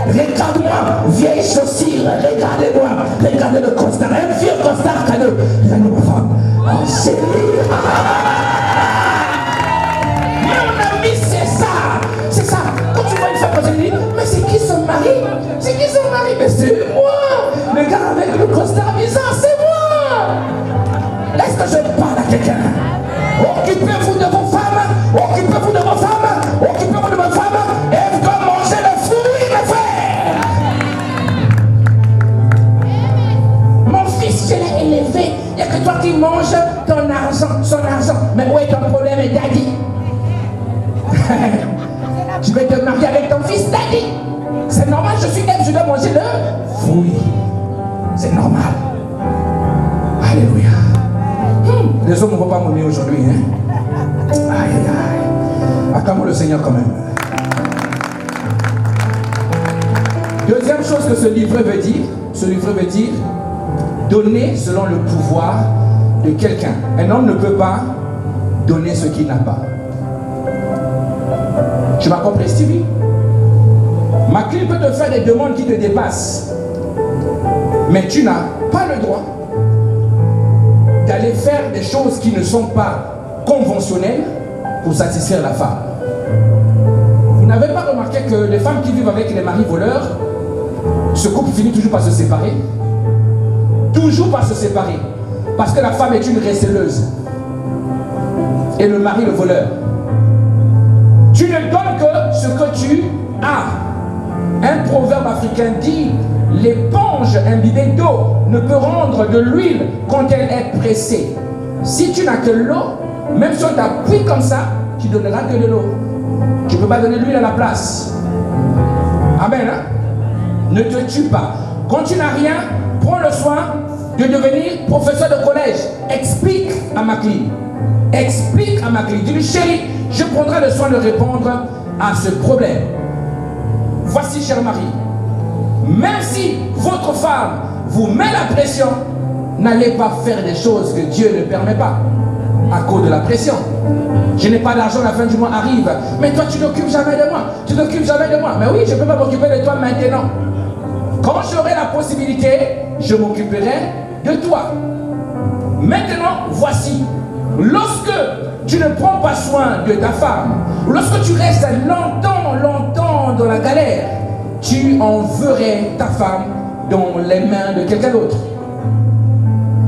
Regarde-moi, vieille chaussure, regardez-moi, regardez le costard, un vieux costard cadeau. Regardez ma femme, oh chérie. Mon ami, c'est ça, c'est ça. Quand tu vois une femme, tu dis, mais c'est qui son mari? C'est qui son mari? Mais c'est moi. Le gars avec le costard bizarre, c'est moi. Est-ce que je parle à quelqu'un? Occupez-vous de vos femmes, occupez-vous de vos femmes, occupez-vous de vos femmes, et vous doit manger le fruit, mes frères. Mon fils, je l'ai élevé, il n'y a que toi qui manges ton argent, son argent. Mais où est ton problème, daddy? Tu veux te marier avec ton fils, daddy? C'est normal, je suis Ève, je dois manger le fruit. C'est normal. Alléluia. Les hommes ne vont pas m'aimer aujourd'hui. Hein? Aïe, aïe, aïe. Acclamons le Seigneur quand même. Deuxième chose que ce livret veut dire donner selon le pouvoir de quelqu'un. Un homme ne peut pas donner ce qu'il n'a pas. Tu m'as compris, Stevie? Macklin peut te faire des demandes qui te dépassent. Mais tu n'as pas le droit d'aller faire des choses qui ne sont pas conventionnelles pour satisfaire la femme. Vous n'avez pas remarqué que les femmes qui vivent avec les maris voleurs, ce couple finit toujours par se séparer? toujours par se séparer. Parce que la femme est une receleuse. Et le mari le voleur. Tu ne donnes que ce que tu as. Un proverbe africain dit: l'éponge imbibée d'eau ne peut rendre de l'huile quand elle est pressée. Si tu n'as que l'eau, même si on t'appuie comme ça, tu donneras que de l'eau. Tu ne peux pas donner de l'huile à la place. Amen. Hein? Ne te tue pas. Quand tu n'as rien, prends le soin de devenir professeur de collège. Explique à Maclean. Explique à Maclean. Dis-lui: chérie, je prendrai le soin de répondre à ce problème. Voici, cher mari, même si votre femme vous met la pression, n'allez pas faire des choses que Dieu ne permet pas à cause de la pression. Je n'ai pas d'argent, la fin du mois arrive. Mais toi, tu n'occupes jamais de moi. Tu n'occupes jamais de moi. Mais oui, je ne peux pas m'occuper de toi maintenant. Quand j'aurai la possibilité, je m'occuperai de toi. Maintenant, voici. Lorsque tu ne prends pas soin de ta femme, lorsque tu restes longtemps dans la galère, tu enverrais ta femme dans les mains de quelqu'un d'autre.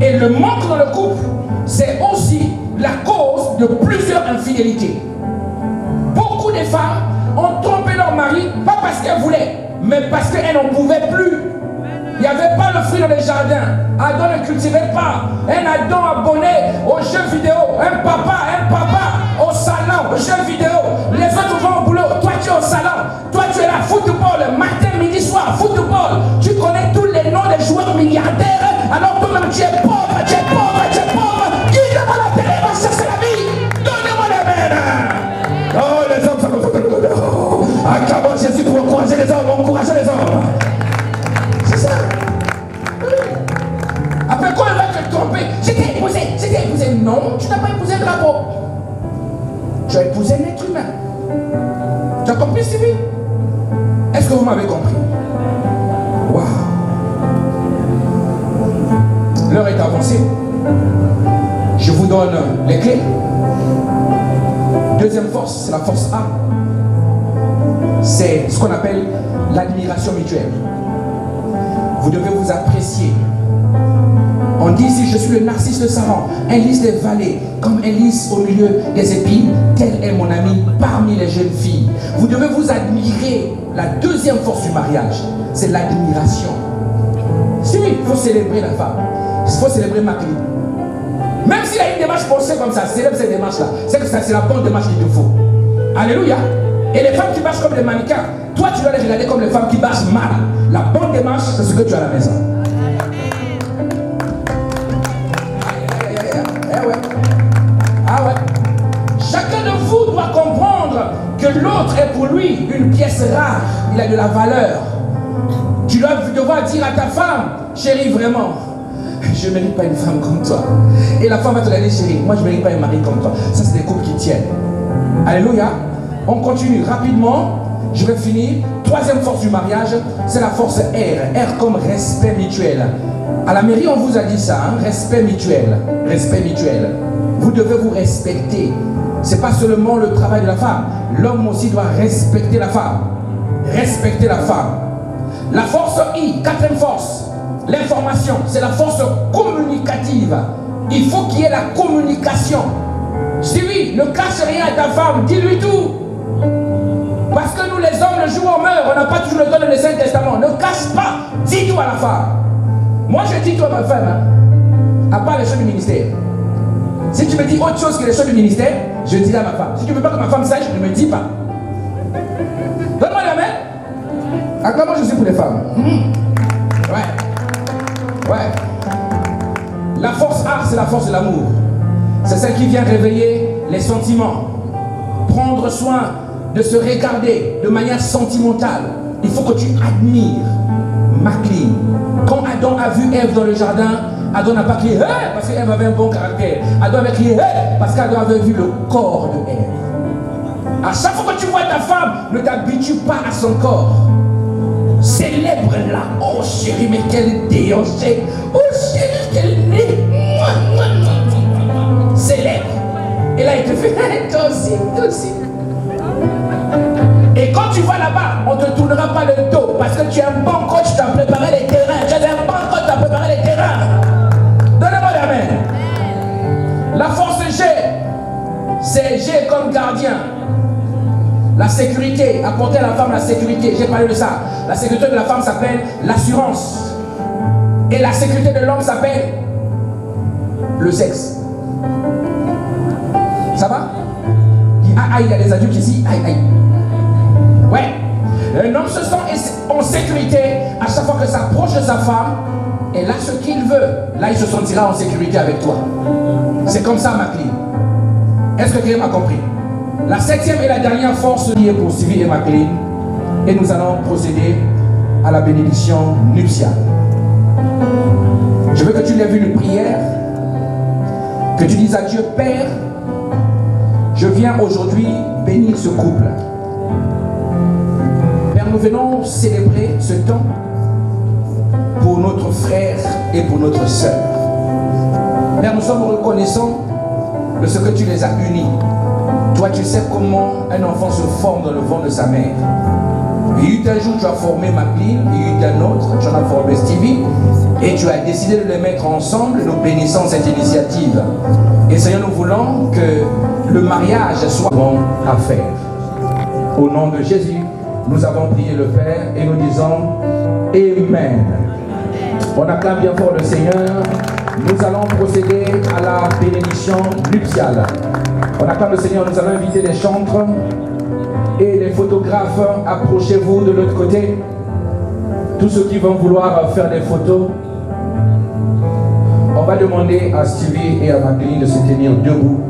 Et le manque dans le couple, c'est aussi la cause de plusieurs infidélités. Beaucoup de femmes ont trompé leur mari, pas parce qu'elles voulaient, mais parce qu'elles n'en pouvaient plus. Il n'y avait pas le fruit dans les jardins. Adam ne cultivait pas. Un Adam abonné aux jeux vidéo. Un papa au salon, aux jeux vidéo. Les autres vont au boulot. Toi, tu es au salon. Toi, tu es là, football. Matin, midi, soir, football. Tu connais tous les noms des joueurs milliardaires. Alors toi-même, tu es pauvre. Qui devant la télé va chercher la vie? Donnez-moi les mains. Oh, les hommes sont comme ça. Acclamons Jésus pour encourager les hommes. Encourager les hommes. C'est ça. Après, quand elle va te tromper, j'étais épousé. Non, tu n'as pas épousé un drapeau. Tu as épousé un être humain. Tu as compris, Sylvie? Est-ce que vous m'avez compris? Waouh. L'heure est avancée. Je vous donne les clés. Deuxième force, c'est la force A. C'est ce qu'on appelle l'admiration mutuelle. Vous devez vous apprécier. On dit ici: je suis le narcisse de Saran, un lys des vallées, comme un lys au milieu des épines, tel est mon ami parmi les jeunes filles. Vous devez vous admirer. La deuxième force du mariage, c'est l'admiration. Si oui, il faut célébrer la femme. Il faut célébrer Maclean. Même s'il a une démarche pensée comme ça, célèbre cette démarche-là. C'est que c'est la bonne démarche qu'il te faut. Alléluia. Et les femmes qui marchent comme des mannequins, toi tu dois les regarder comme les femmes qui marchent mal. La bonne démarche, c'est ce que tu as à la maison. Ah ouais. Chacun de vous doit comprendre que l'autre est pour lui une pièce rare. Il a de la valeur. Tu dois devoir dire à ta femme: chérie, vraiment, je ne mérite pas une femme comme toi. Et la femme va te dire: chérie, moi je ne mérite pas un mari comme toi. Ça, c'est des couples qui tiennent. Alléluia. On continue rapidement. Je vais finir. Troisième force du mariage, c'est la force R. R comme respect mutuel. À la mairie, on vous a dit ça, hein? Respect mutuel. Respect mutuel. Vous devez vous respecter. Ce n'est pas seulement le travail de la femme. L'homme aussi doit respecter la femme. Respecter la femme. La force I, quatrième force, l'information, c'est la force communicative. Il faut qu'il y ait la communication. Si oui, ne cache rien à ta femme, dis-lui tout. Parce que nous les hommes, le jour où on meurt, on n'a pas toujours le don de l'Ancien Testament. Ne cache pas, dis tout à la femme. Moi je dis tout à ma femme, hein, à part les choses du ministère. Si tu me dis autre chose que les choses du ministère, je dirai à ma femme. Si tu ne veux pas que ma femme sache, ne me dis pas. Donne-moi la main. Acclamons Jésus pour les femmes. Ouais. La force A, c'est la force de l'amour. C'est celle qui vient réveiller les sentiments. Prendre soin de se regarder de manière sentimentale. Il faut que tu admires Maclean. Quand Adam a vu Ève dans le jardin, Adam n'a pas crié hey! Parce qu'Ève avait un bon caractère. Adam avait crié hey! Parce qu'Adam avait vu le corps de Ève. À chaque fois que tu vois ta femme, ne t'habitue pas à son corps. Célèbre-la. Oh chérie, mais quelle déhanchée. Oh chérie, quel nez. Célèbre. Et là, il te fait toi aussi. Et quand tu vas là-bas, on ne te tournera pas le dos parce que tu es un bon coach, tu as préparé les terrains. Tu es un bon coach, tu as préparé les terrains. Donnez-moi la main. La force G, c'est G comme gardien. La sécurité, apporter à la femme la sécurité. J'ai parlé de ça. La sécurité de la femme s'appelle l'assurance. Et la sécurité de l'homme s'appelle le sexe. Ça va? Ah, il y a des adultes ici. Aïe, aïe. Ouais. Un homme se sent en sécurité à chaque fois que s'approche de sa femme. Et là, ce qu'il veut, là, il se sentira en sécurité avec toi. C'est comme ça, Maclean. Est-ce que quelqu'un m'a compris? La septième et la dernière force liée pour Stevie et Maclean. Et nous allons procéder à la bénédiction nuptiale. Je veux que tu lèves une prière, que tu dises à Dieu, Père, je viens aujourd'hui bénir ce couple. Père, nous venons célébrer ce temps pour notre frère et pour notre sœur. Père, nous sommes reconnaissants de ce que tu les as unis. Toi, tu sais comment un enfant se forme dans le ventre de sa mère. Il y a eu un jour, tu as formé Maclean, il y a eu un autre, tu en as formé Stevie, et tu as décidé de les mettre ensemble. Nous bénissons cette initiative. Et Seigneur, nous voulons que le mariage soit bon à faire. Au nom de Jésus, nous avons prié le Père et nous disons Amen. On acclame bien fort le Seigneur. Nous allons procéder à la bénédiction nuptiale. On acclame le Seigneur, nous allons inviter les chantres et les photographes. Approchez-vous de l'autre côté. Tous ceux qui vont vouloir faire des photos, on va demander à Stevie et à Maclean de se tenir debout.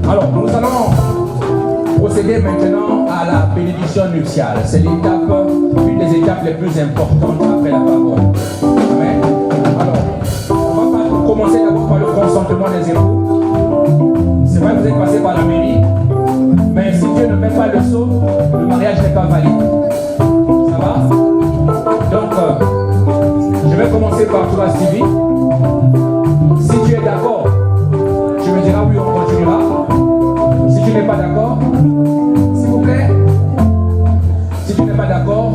Alors, nous allons procéder maintenant à la bénédiction nuptiale. C'est l'étape, une des étapes les plus importantes après la parole. Amen. Alors, on va commencer d'abord par le consentement des époux. C'est vrai que vous êtes passé par la mairie, mais si Dieu ne met pas le sceau, le mariage n'est pas valide. Ça va? Donc, je vais commencer par toi, Stevie. Si tu es d'accord, tu me diras oui, on continuera. Si tu n'es pas d'accord, s'il vous plaît, si tu n'es pas d'accord,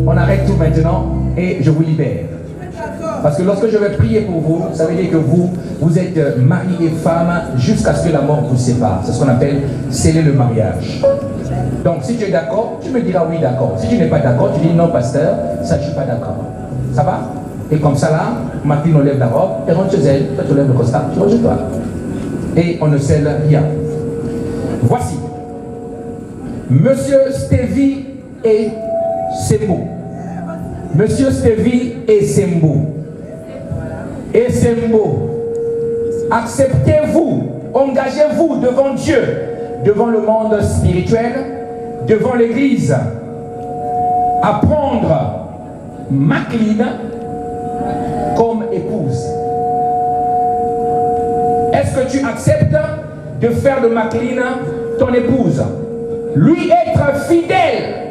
on arrête tout maintenant et je vous libère. Parce que lorsque je vais prier pour vous, ça veut dire que vous êtes mari et femme jusqu'à ce que la mort vous sépare. C'est ce qu'on appelle sceller le mariage. Donc si tu es d'accord, tu me diras oui, d'accord. Si tu n'es pas d'accord, tu dis non, pasteur, ça je ne suis pas d'accord. Ça va? Et comme ça là, Maclean enlève la robe, et rentre chez elle, toi tu enlèves le costard, tu rentres chez toi. Et on ne scelle rien. Voici Monsieur Stevie et Sembo. Monsieur Stevie et Sembo. Et Sembo, acceptez-vous, engagez-vous devant Dieu, devant le monde spirituel, devant l'Église, à prendre Maclean comme épouse. Est-ce que tu acceptes de faire de Maclean ton épouse? Lui être fidèle.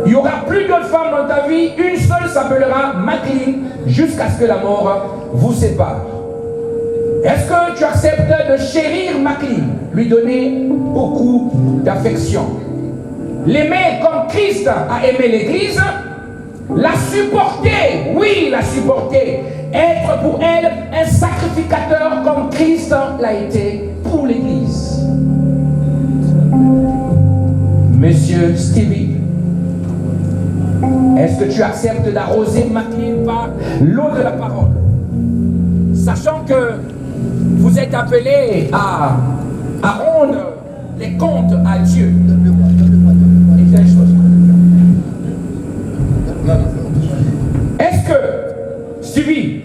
Il n'y aura plus d'autres femmes dans ta vie. Une seule s'appellera Maclean jusqu'à ce que la mort vous sépare. Est-ce que tu acceptes de chérir Maclean, lui donner beaucoup d'affection, l'aimer comme Christ a aimé l'Église, la supporter, oui, la supporter, être pour elle un sacrificateur comme Christ l'a été pour l'Église? Monsieur Stevie, est-ce que tu acceptes d'arroser Maclean par l'eau de la parole, sachant que vous êtes appelés à rendre les comptes à Dieu? Est-ce que, Stevie,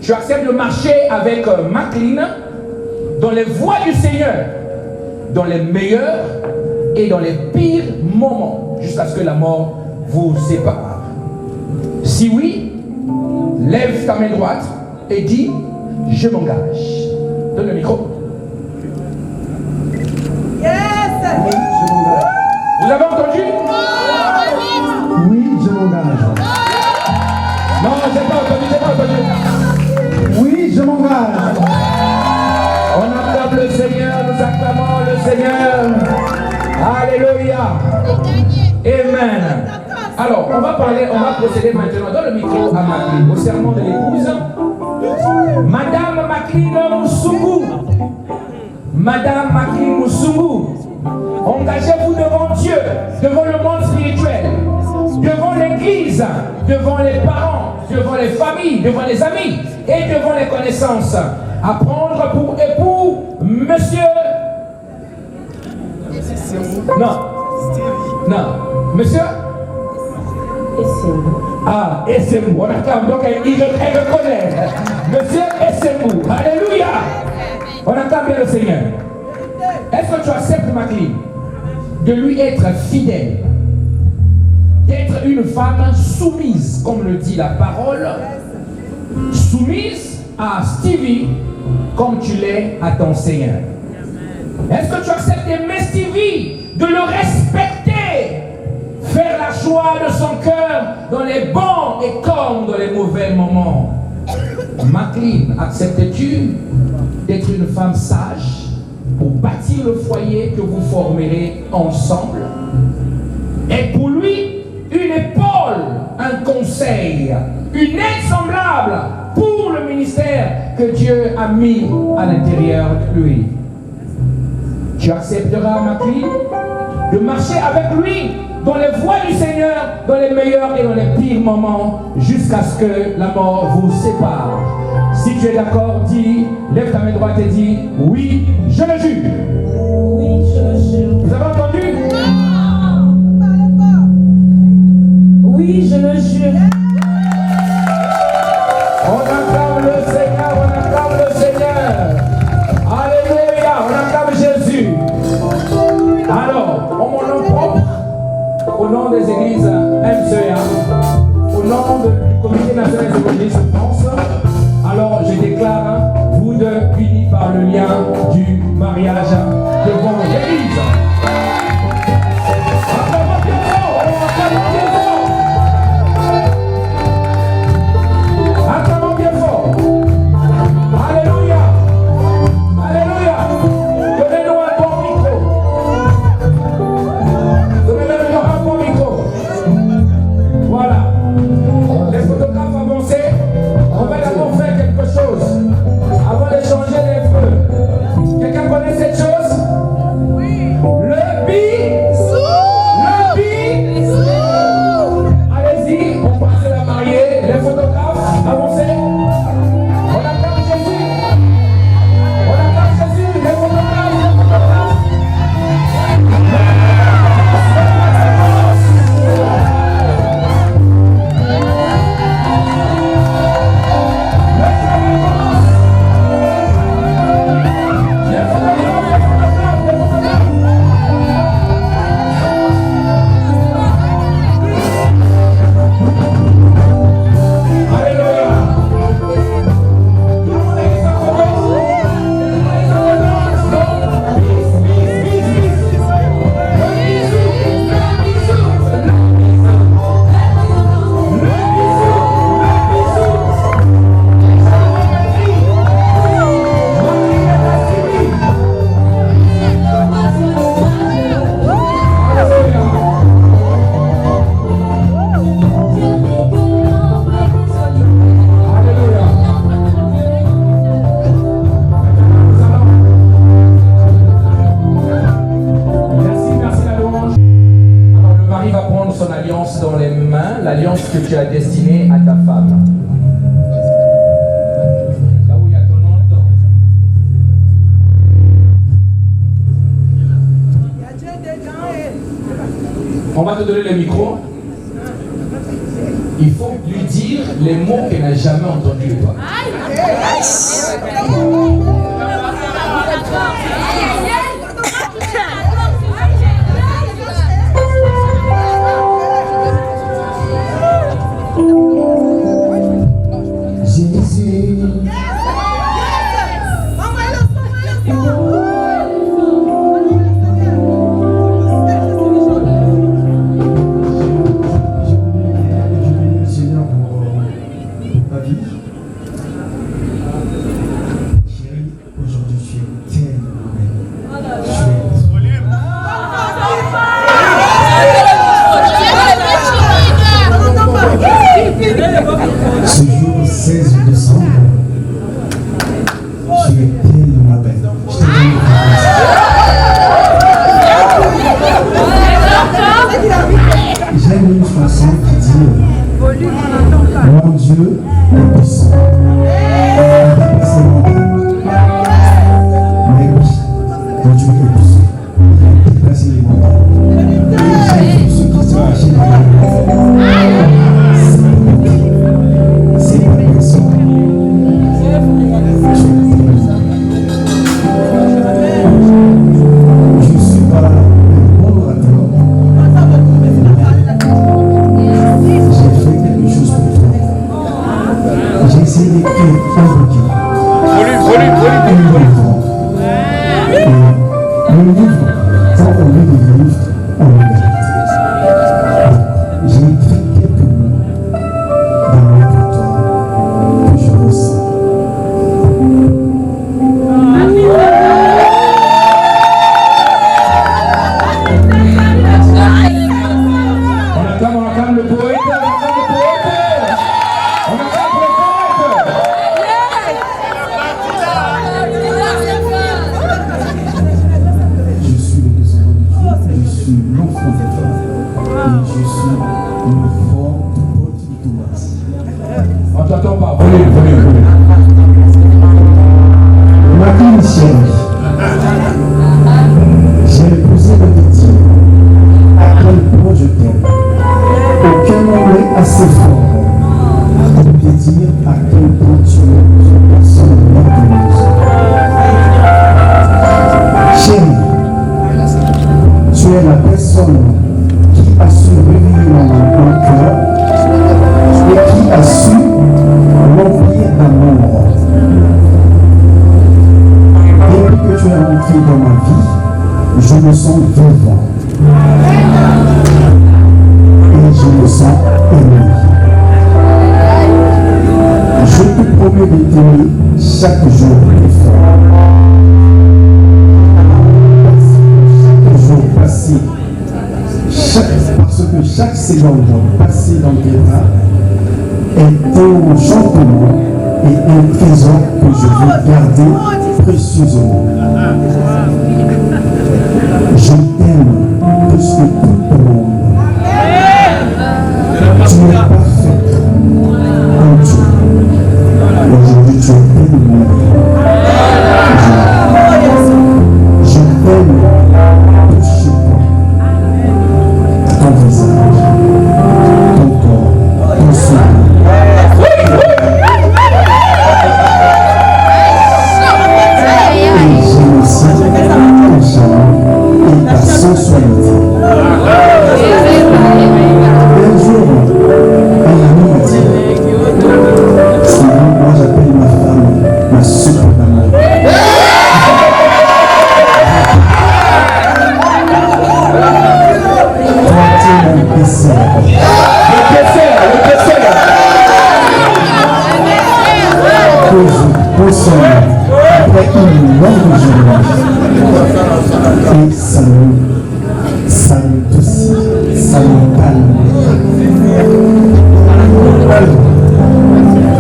tu acceptes de marcher avec Maclean dans les voies du Seigneur, dans les meilleurs et dans les pires moments, jusqu'à ce que la mort vous sépare? Si oui, lève ta main droite et dis je m'engage. Donne le micro. Yes! Vous avez entendu? Oui, je m'engage. Non, j'ai pas entendu, j'ai pas entendu. Oui, je m'engage. On acclame le Seigneur, nous acclamons le Seigneur. Alléluia. Amen. Alors, on va procéder maintenant dans le micro à Maclean, au serment de l'épouse. Madame Maclean Moussougou. Madame Maclean Moussougou. Engagez-vous devant Dieu, devant le monde spirituel, devant l'église, devant les parents, devant les familles, devant les amis et devant les connaissances. À prendre pour époux monsieur. Non. Monsieur. Ah, Essemou. On acclame donc, elle reconnaît. Monsieur Essemou. Alléluia. On acclame bien le Seigneur. Est-ce que tu acceptes, Maclean, de lui être fidèle, d'être une femme soumise, comme le dit la parole, soumise à Stevie, comme tu l'es à ton Seigneur? Est-ce que tu acceptes d'aimer Stevie, de le respecter, faire la joie de son cœur dans les bons et comme dans les mauvais moments? Maclean, acceptes-tu d'être une femme sage pour bâtir le foyer que vous formerez ensemble? Et pour lui, une épaule, un conseil, une aide semblable pour le ministère que Dieu a mis à l'intérieur de lui. Tu accepteras, Maclean, de marcher avec lui dans les voies du Seigneur, dans les meilleurs et dans les pires moments, jusqu'à ce que la mort vous sépare. Si tu es d'accord, dis, lève ta main droite et dis, oui, je le jure. Oui, je le jure. Vous avez entendu? Oui, je le jure. On acclame le Seigneur, on acclame le Seigneur. Alléluia, on acclame Jésus. Alors, en mon nom propre, au nom des églises MCA, au nom du Comité national des églises de France, alors je déclare vous deux unis par le lien du mariage devant l'église. Acclamons bien fort, acclamons bien fort. Acclamons bien fort. Alléluia. Alléluia. Donnez-nous un bon micro. Donnez-nous un bon micro. Voilà. Les photographes avancés, on va d'abord faire quelque chose avant de changer les feux. Quelqu'un connaît cette chose? Oui. Le bisou. Le bisou. Allez-y, on passe la mariée. Les photographes, avancez. On acclame Jésus. On acclame Jésus. Les photographes, les photographes. L'alliance que tu as destinée à ta femme. Là où il y a ton nom dedans. On va te donner le micro. Il faut lui dire les mots qu'elle n'a jamais entendus de toi. connais une chanson qui dit mon Dieu est puissant. Il dépasse les montagnes. Mais oui, mon Dieu est puissant. Il dépasse les montagnes. Et j'aime ceux qui sont cachés dans la c'est pas personne. Je ne suis pas un bon orateur. J'ai fait quelque chose pour toi. J'ai essayé d'écrire un bouquin. Le livre, quand on lit le livre, on regarde. J'ai écrit quelques mots d'amour pour toi que je ressens. On acclame le poète, on acclame le poète. On acclame le poète. Je suis le descendant de Dieu, je suis l'enfant de Dieu et je suis le fort de Paul Thomas. On t'entend pas. Venez. Ma fille chérie, j'ai épousé de te dire à quel point je t'aime. Aucun mot n'est assez fort pour te dire à quel point tu es une personne merveilleuse. Chérie, tu es la personne qui a su réveiller mon cœur et qui a su remplir d'amour. Depuis que tu es entré dans ma vie, je me sens vivant. Et je me sens aimé. Je te promets de t'aimer chaque jour plus fort. Chaque jour passé, parce que chaque seconde passée dans tes bras est un enchantement et un trésor que je veux garder précieusement. Je t'aime plus que tout le monde. Tu es parfaite en Dieu. Aujourd'hui, tu es tellement je t'aime toucher ton visage, ton corps, ton sourire. Et j'aime aussi ton charme et ta sensualité. Un jour, un ami m'a dit, sinon moi j'appelle ma femme ma super maman. Toi tu es mon dessert. Le dessert. Que je possède après une longue journée. Et ça me touche, ça me calme.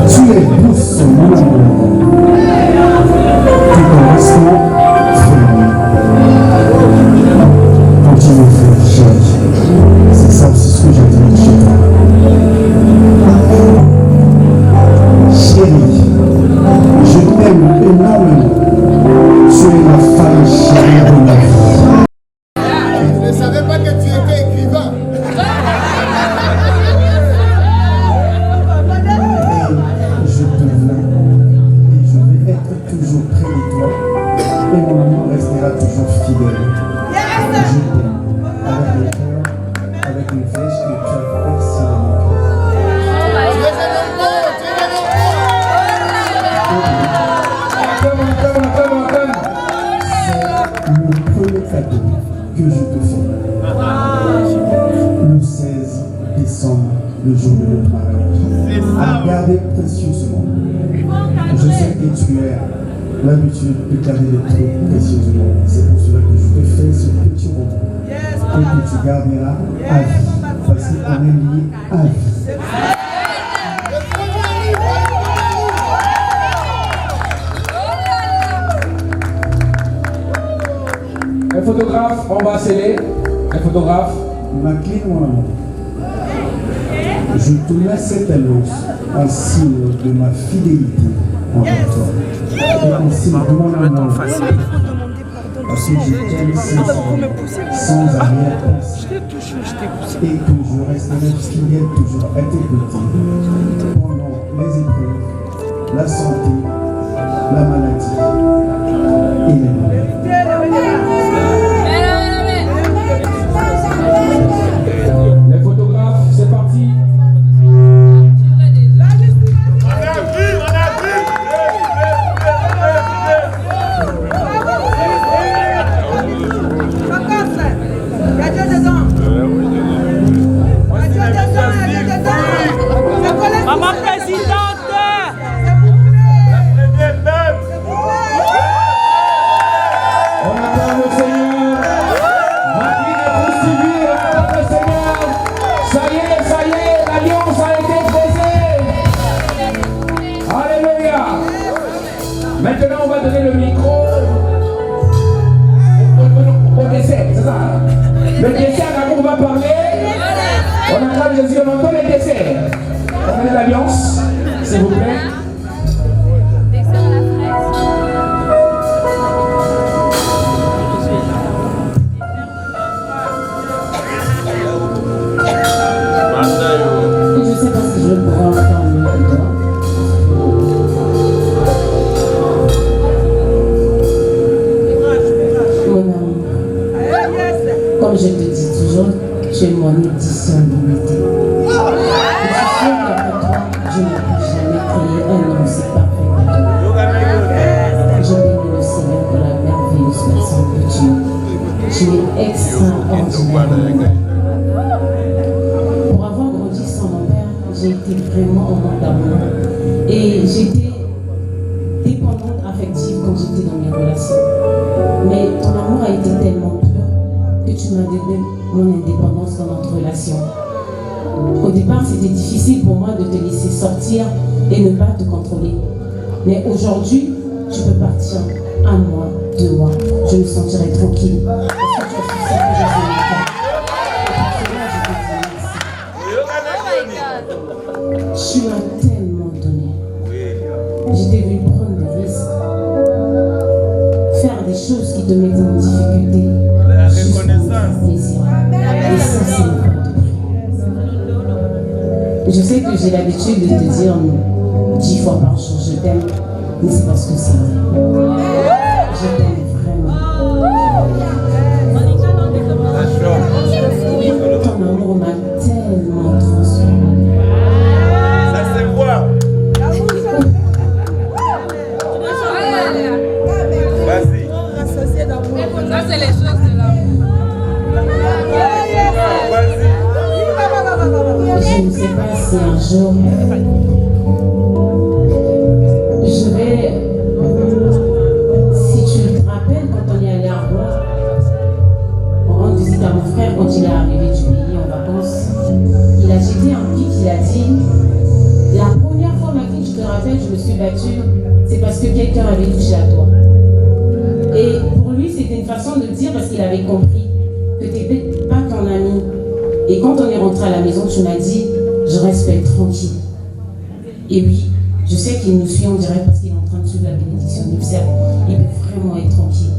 Tu es douce, mon amour. Tu corresponds vraiment. Continue, frère, chérie. C'est ça aussi ce que j'ai dit chez toi. Chérie, je t'aime énormément. Tu es la femme chérie de ma vie. Je ne savais pas que tu étais écrivain. Et je te veux et je vais être toujours près de toi et mon amour restera toujours fidèle. Je t'aime avec le cœur, avec une flèche que tu as percée dans mon cœur. Tu es un homme bon, tu es un homme bon. On acclame. C'est le premier cadeau que je te fais. Le 16 décembre, le jour de notre mariage. À garder précieusement. Je sais que tu as l'habitude de garder les trucs précieusement. C'est pour cela que je te fais ce petit roman. Et que tu garderas à vie. Parce qu'on est lié à vie. Un photographe, on va sceller. Un photographe. Ma clé, mon amour. Je te laisse cette alliance en signe de ma fidélité envers toi et en signe de mon amour. Parce que je t'aime sans arrière-pensée et que je resterai fidèle toujours à tes côtés pendant les épreuves, la santé, la maladie et les maladies. Les photographes, c'est parti. Maman présidente! On attend le Seigneur. Marquez pour suivre notre Seigneur. Ça y est, l'alliance a été brisée. Alléluia. Maintenant, on va donner le micro au dessert, c'est ça? Le dessert, là, on va parler. On attend Jésus, on entend les desserts. On met l'alliance, s'il vous plaît. Je sais pas si je pourrais entendre mieux que toi. Mon amour, comme je te dis toujours, tu es mon édition limitée. Je suis sûre qu'après toi, je n'ai plus jamais créé un homme si parfait que toi. Je bénis le Seigneur pour la merveilleuse personne que tu es. Tu es extraordinaire. Pour avoir grandi sans mon père, j'ai été vraiment en manque d'amour. Et j'étais dépendante affective quand j'étais dans mes relations. Mais ton amour a été tellement pur que tu m'as donné mon indépendance dans notre relation. Au départ, c'était difficile pour moi de te laisser sortir et ne pas te contrôler. Mais aujourd'hui, tu peux partir 1 mois, 2 mois. Je me sentirai tranquille. Parce que tu as su ça que j'ai fait. Tu m'as tellement donné. J'étais venue prendre des risques. Faire des choses qui te mettent en difficulté. Juste pour faire plaisir. Et ça, c'est le pas de prix. Je sais que j'ai l'habitude de te dire 10 fois par jour je t'aime, mais c'est parce que c'est vrai. Je t'aime vraiment. Ton amour m'a tellement transformé. Ça c'est quoi? Vas-y. Ça, c'est les choses de l'amour. Vas-y. Je ne sais pas si un jour je vais. Si tu te rappelles quand on est allé à Rouen, on rend visite à mon frère quand il est arrivé du pays en vacances. Il a jeté un pic, il a dit la première fois, ma fille, je te rappelle, je me suis battue, c'est parce que quelqu'un avait touché à toi. Et pour lui, c'était une façon de dire, parce qu'il avait compris que tu n'étais pas qu'un ami. Et quand on est rentré à la maison, tu m'as dit, je respecte tranquille. Et oui, je sais qu'il nous suit en direct parce qu'il est en train de suivre la bénédiction nuptiale. Il peut vraiment être tranquille.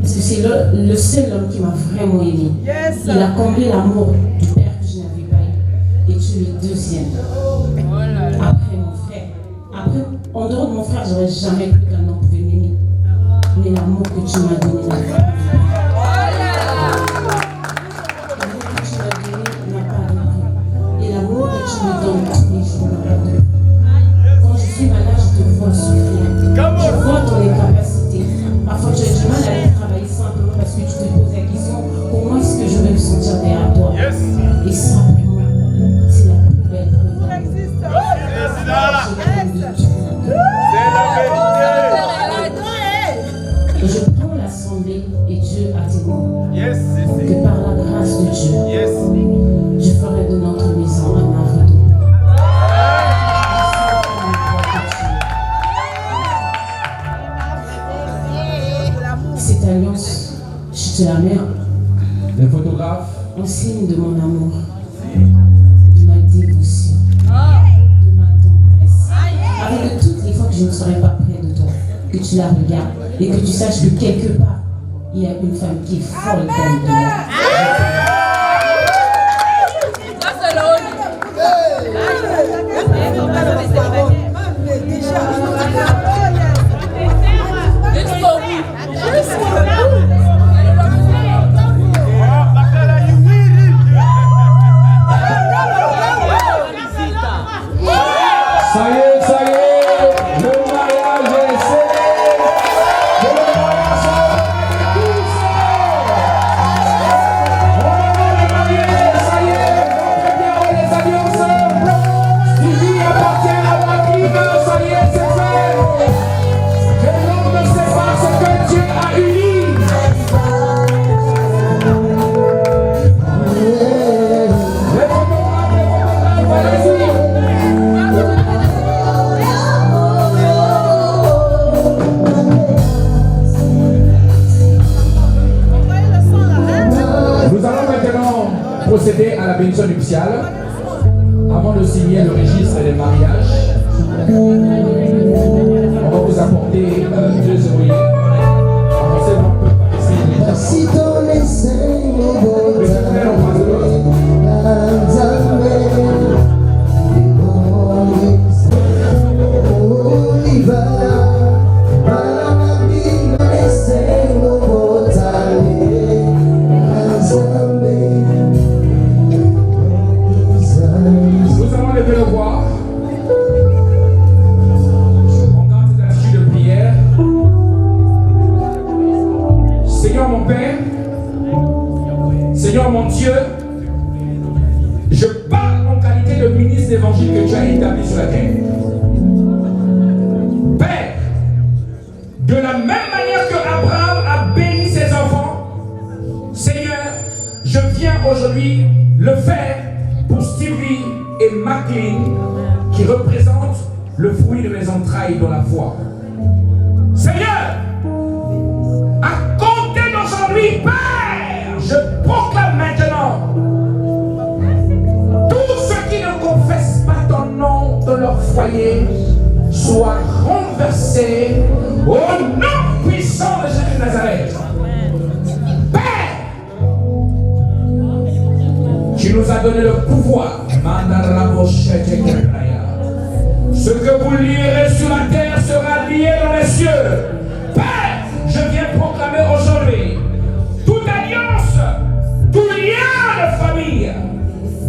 Parce que c'est le seul homme qui m'a vraiment aimé. Il a comblé l'amour du père que je n'avais pas eu. Et tu es le deuxième. Après mon frère. Après, en dehors de mon frère, j'aurais jamais cru qu'un homme pouvait m'aimer. Mais l'amour que tu m'as donné, l'amour que tu m'as donné n'a pas de prix. Et l'amour que tu me donnes tous les jours n'a pas de prix. Quand je suis malade, je te vois souffrir. Je vois ton incapacité. Parfois, tu as du mal à aller travailler simplement parce que tu te poses la question comment est-ce que je vais me sentir derrière toi? Et simplement, c'est la plus belle preuve d'amour. Et je prends l'assemblée et Dieu a témoin que par la grâce de Dieu, je ferai de notre maison un havre de paix. Cette alliance, je te la mets Les photographes. en signe de mon amour. tu la regardes et que tu saches que quelque part, il y a une femme qui est folle comme toi. Ça, c'est le haut. Ça y est, le mariage est scellé. Le mariage est on va le marier, ça y est, rentrez bien les alliances. Stevie appartient à Joachim, ça y est, c'est fait. Que l'homme ne sait pas ce que Dieu a uni. Nous allons maintenant procéder à la bénédiction nuptiale avant de signer le registre des mariages. On va vous apporter 2 oreillers. Avancez un peu par ici. Si ton enseigne Le frère, on passe de l'autre. Nous allons lever le voix. On garde cette attitude de prière. Seigneur mon Père, Seigneur mon Dieu, je parle en qualité de ministre d'évangile que tu as établi sur la terre. Père, de la même manière que Abraham a béni ses enfants, Seigneur, je viens aujourd'hui le faire pour Stevie et McLean qui représentent le fruit de mes entrailles dans la foi. Seigneur, à compter d'aujourd'hui, Père, je proclame maintenant tous ceux qui ne confessent pas ton nom dans leur foyer soient renversés au nom puissant de Jésus de Nazareth. Père, tu nous as donné le pouvoir. Ce que vous lierez sur la terre sera lié dans les cieux. Père, je viens proclamer aujourd'hui toute alliance, tout lien de famille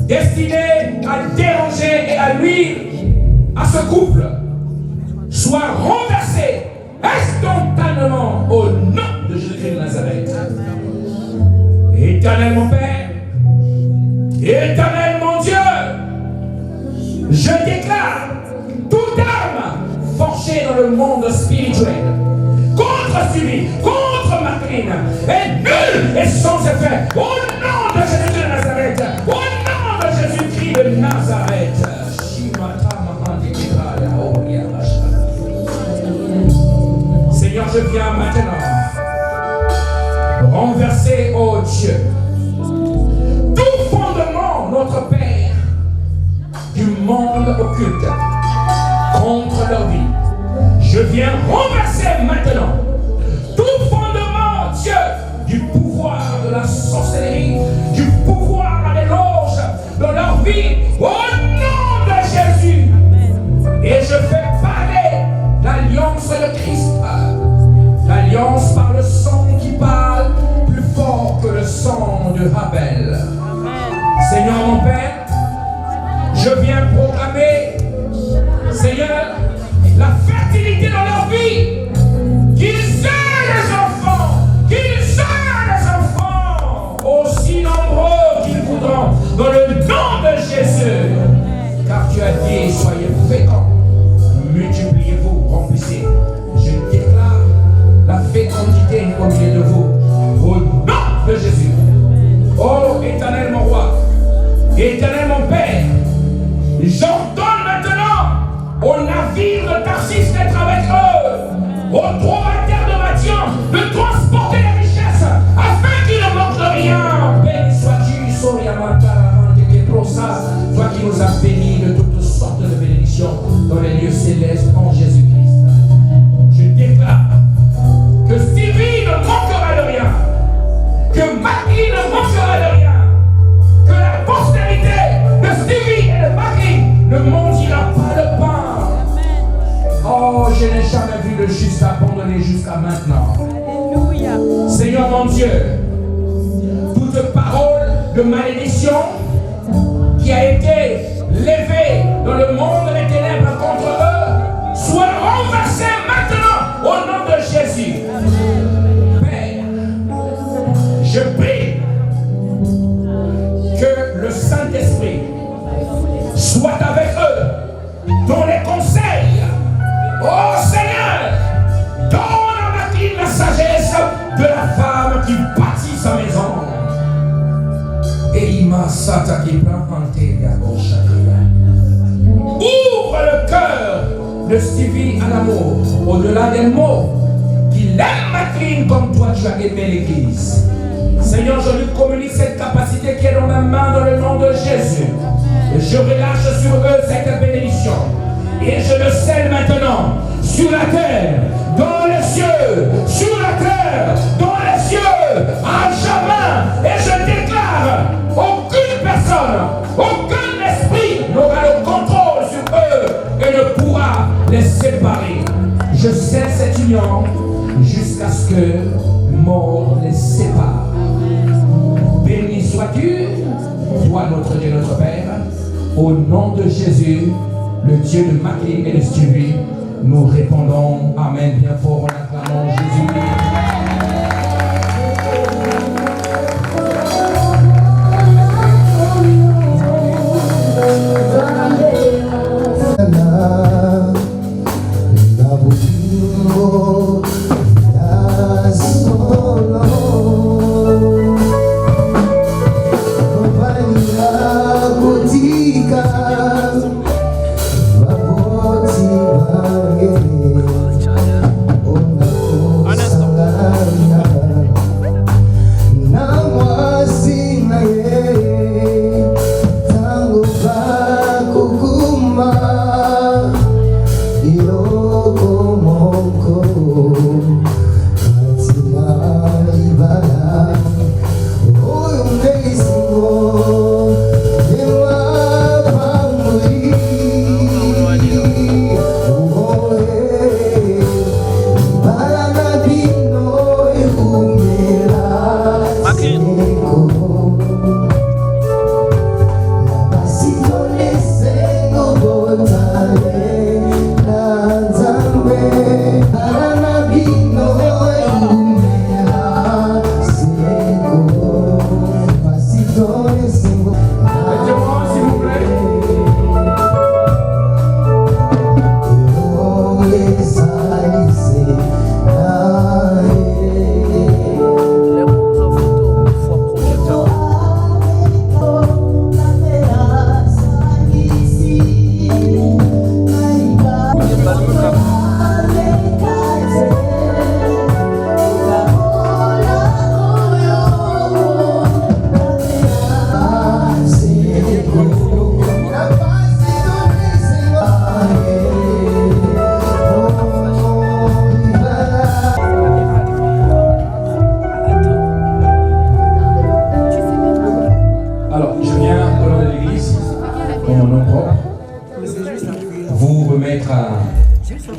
destiné à déranger et à nuire à ce couple soit renversé instantanément au nom de Jésus de Nazareth. Éternel mon Père, Éternel mon Dieu, je déclare toute arme forgée dans le monde spirituel contre Stevie, contre Martine, est nulle et sans effet. Au nom de Jésus de Nazareth, au nom de Jésus-Christ de Nazareth. Seigneur, je viens maintenant renverser, oh Dieu, tout fondement, notre Père, du monde occulte contre leur vie. Je viens renverser maintenant tout fondement, Dieu, du pouvoir de la sorcellerie, du pouvoir des loges dans leur vie, au nom de Jésus. Et je fais parler l'alliance de Christ, l'alliance par le sang qui parle plus fort que le sang de Abel. Seigneur mon Père, je viens proclamer, Seigneur, la fertilité dans leur vie, qu'ils aient des enfants, aussi nombreux qu'ils voudront, dans le nom de Jésus, car tu as dit, soyez féconds, multipliez-vous, remplissez. Je déclare la fécondité au milieu de vous, au nom de Jésus. Oh, éternel mon roi, éternel mon Père, j'ordonne maintenant au navire de Tarsis d'être avec eux, au droit-terre de Mathian de transporter les richesses afin qu'ils ne manquent de rien. Béni sois-tu, toi qui nous as bénis de toutes sortes de bénédictions dans les lieux célestes en Jésus-Christ. Je déclare Marie ne manquera de rien. Que la postérité de Stevie et de Marie ne maudira pas le pain. Oh, je n'ai jamais vu le juste abandonné jusqu'à maintenant. Alléluia. Seigneur mon Dieu, toute parole de malédiction qui a été levée dans le monde des ténèbres contre eux soit renversée maintenant au nom de Jésus. Père, je prie que le Saint-Esprit soit avec eux dans les conseils. Oh Seigneur, donne à Marie la sagesse de la femme qui bâtit sa maison. Et il m'a s'attaqué ouvre le cœur de Stevie à l'amour, au-delà des mots, qu'il aime Marie comme toi tu as aimé l'Église. Seigneur, je lui communique cette capacité qui est dans ma main dans le nom de Jésus. Et je relâche sur eux cette bénédiction. Et je le scelle maintenant sur la terre, dans les cieux, sur la terre, dans les cieux, à jamais. Et je déclare, aucune personne, aucun esprit n'aura le contrôle sur eux et ne pourra les séparer. Je scelle cette union jusqu'à ce que mort les sépare. Béni sois-tu, toi notre Dieu, notre Père, au nom de Jésus, le Dieu de Marie et de Stevie, nous répondons Amen bien fort en acclamant Jésus.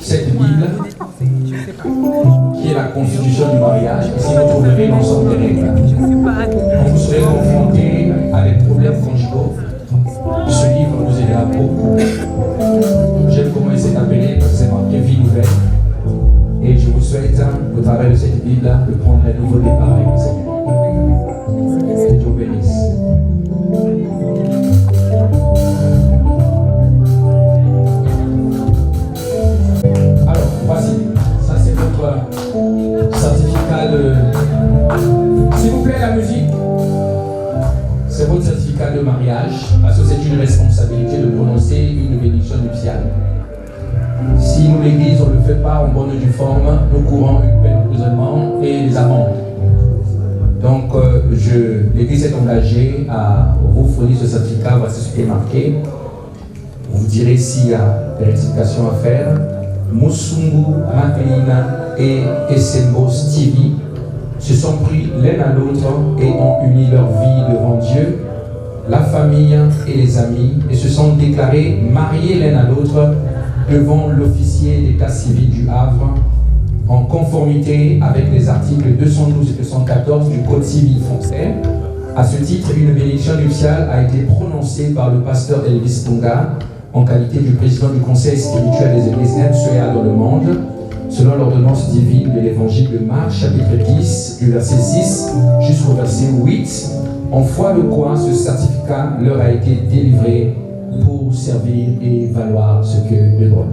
Cette Bible qui est la constitution du mariage, ici vous trouverez l'ensemble des règles. Quand vous serez confrontés à des problèmes conjugaux, ce livre vous aidera beaucoup. J'aime comment il s'est appelé parce que c'est marqué vie nouvelle. Et je vous souhaite, au travers de cette Bible, de prendre un nouveau départ avec le Seigneur. Que Dieu vous bénisse. Voici, ça c'est votre certificat de... S'il vous plaît la musique. C'est votre certificat de mariage, parce que c'est une responsabilité de prononcer une bénédiction nuptiale. Si nous l'église on ne le fait pas en bonne et due forme, nous courons une peine d'emprisonnement et des amendes. Donc l'église est engagée à vous fournir ce certificat, voici ce qui est marqué. Vous direz s'il y a des rectifications à faire. Musungu Maklina et Esembo Stevie se sont pris l'un à l'autre et ont uni leur vie devant Dieu, la famille et les amis, et se sont déclarés mariés l'un à l'autre devant l'officier d'état civil du Havre, en conformité avec les articles 212 et 214 du Code civil français. À ce titre, une bénédiction nuptiale a été prononcée par le pasteur Elvis Tonga en qualité du président du conseil spirituel des églises MCA dans le monde, selon l'ordonnance divine de l'évangile de Marc, chapitre 10, du verset 6 jusqu'au verset 8, en foi de quoi ce certificat leur a été délivré pour servir et valoir ce que de droit.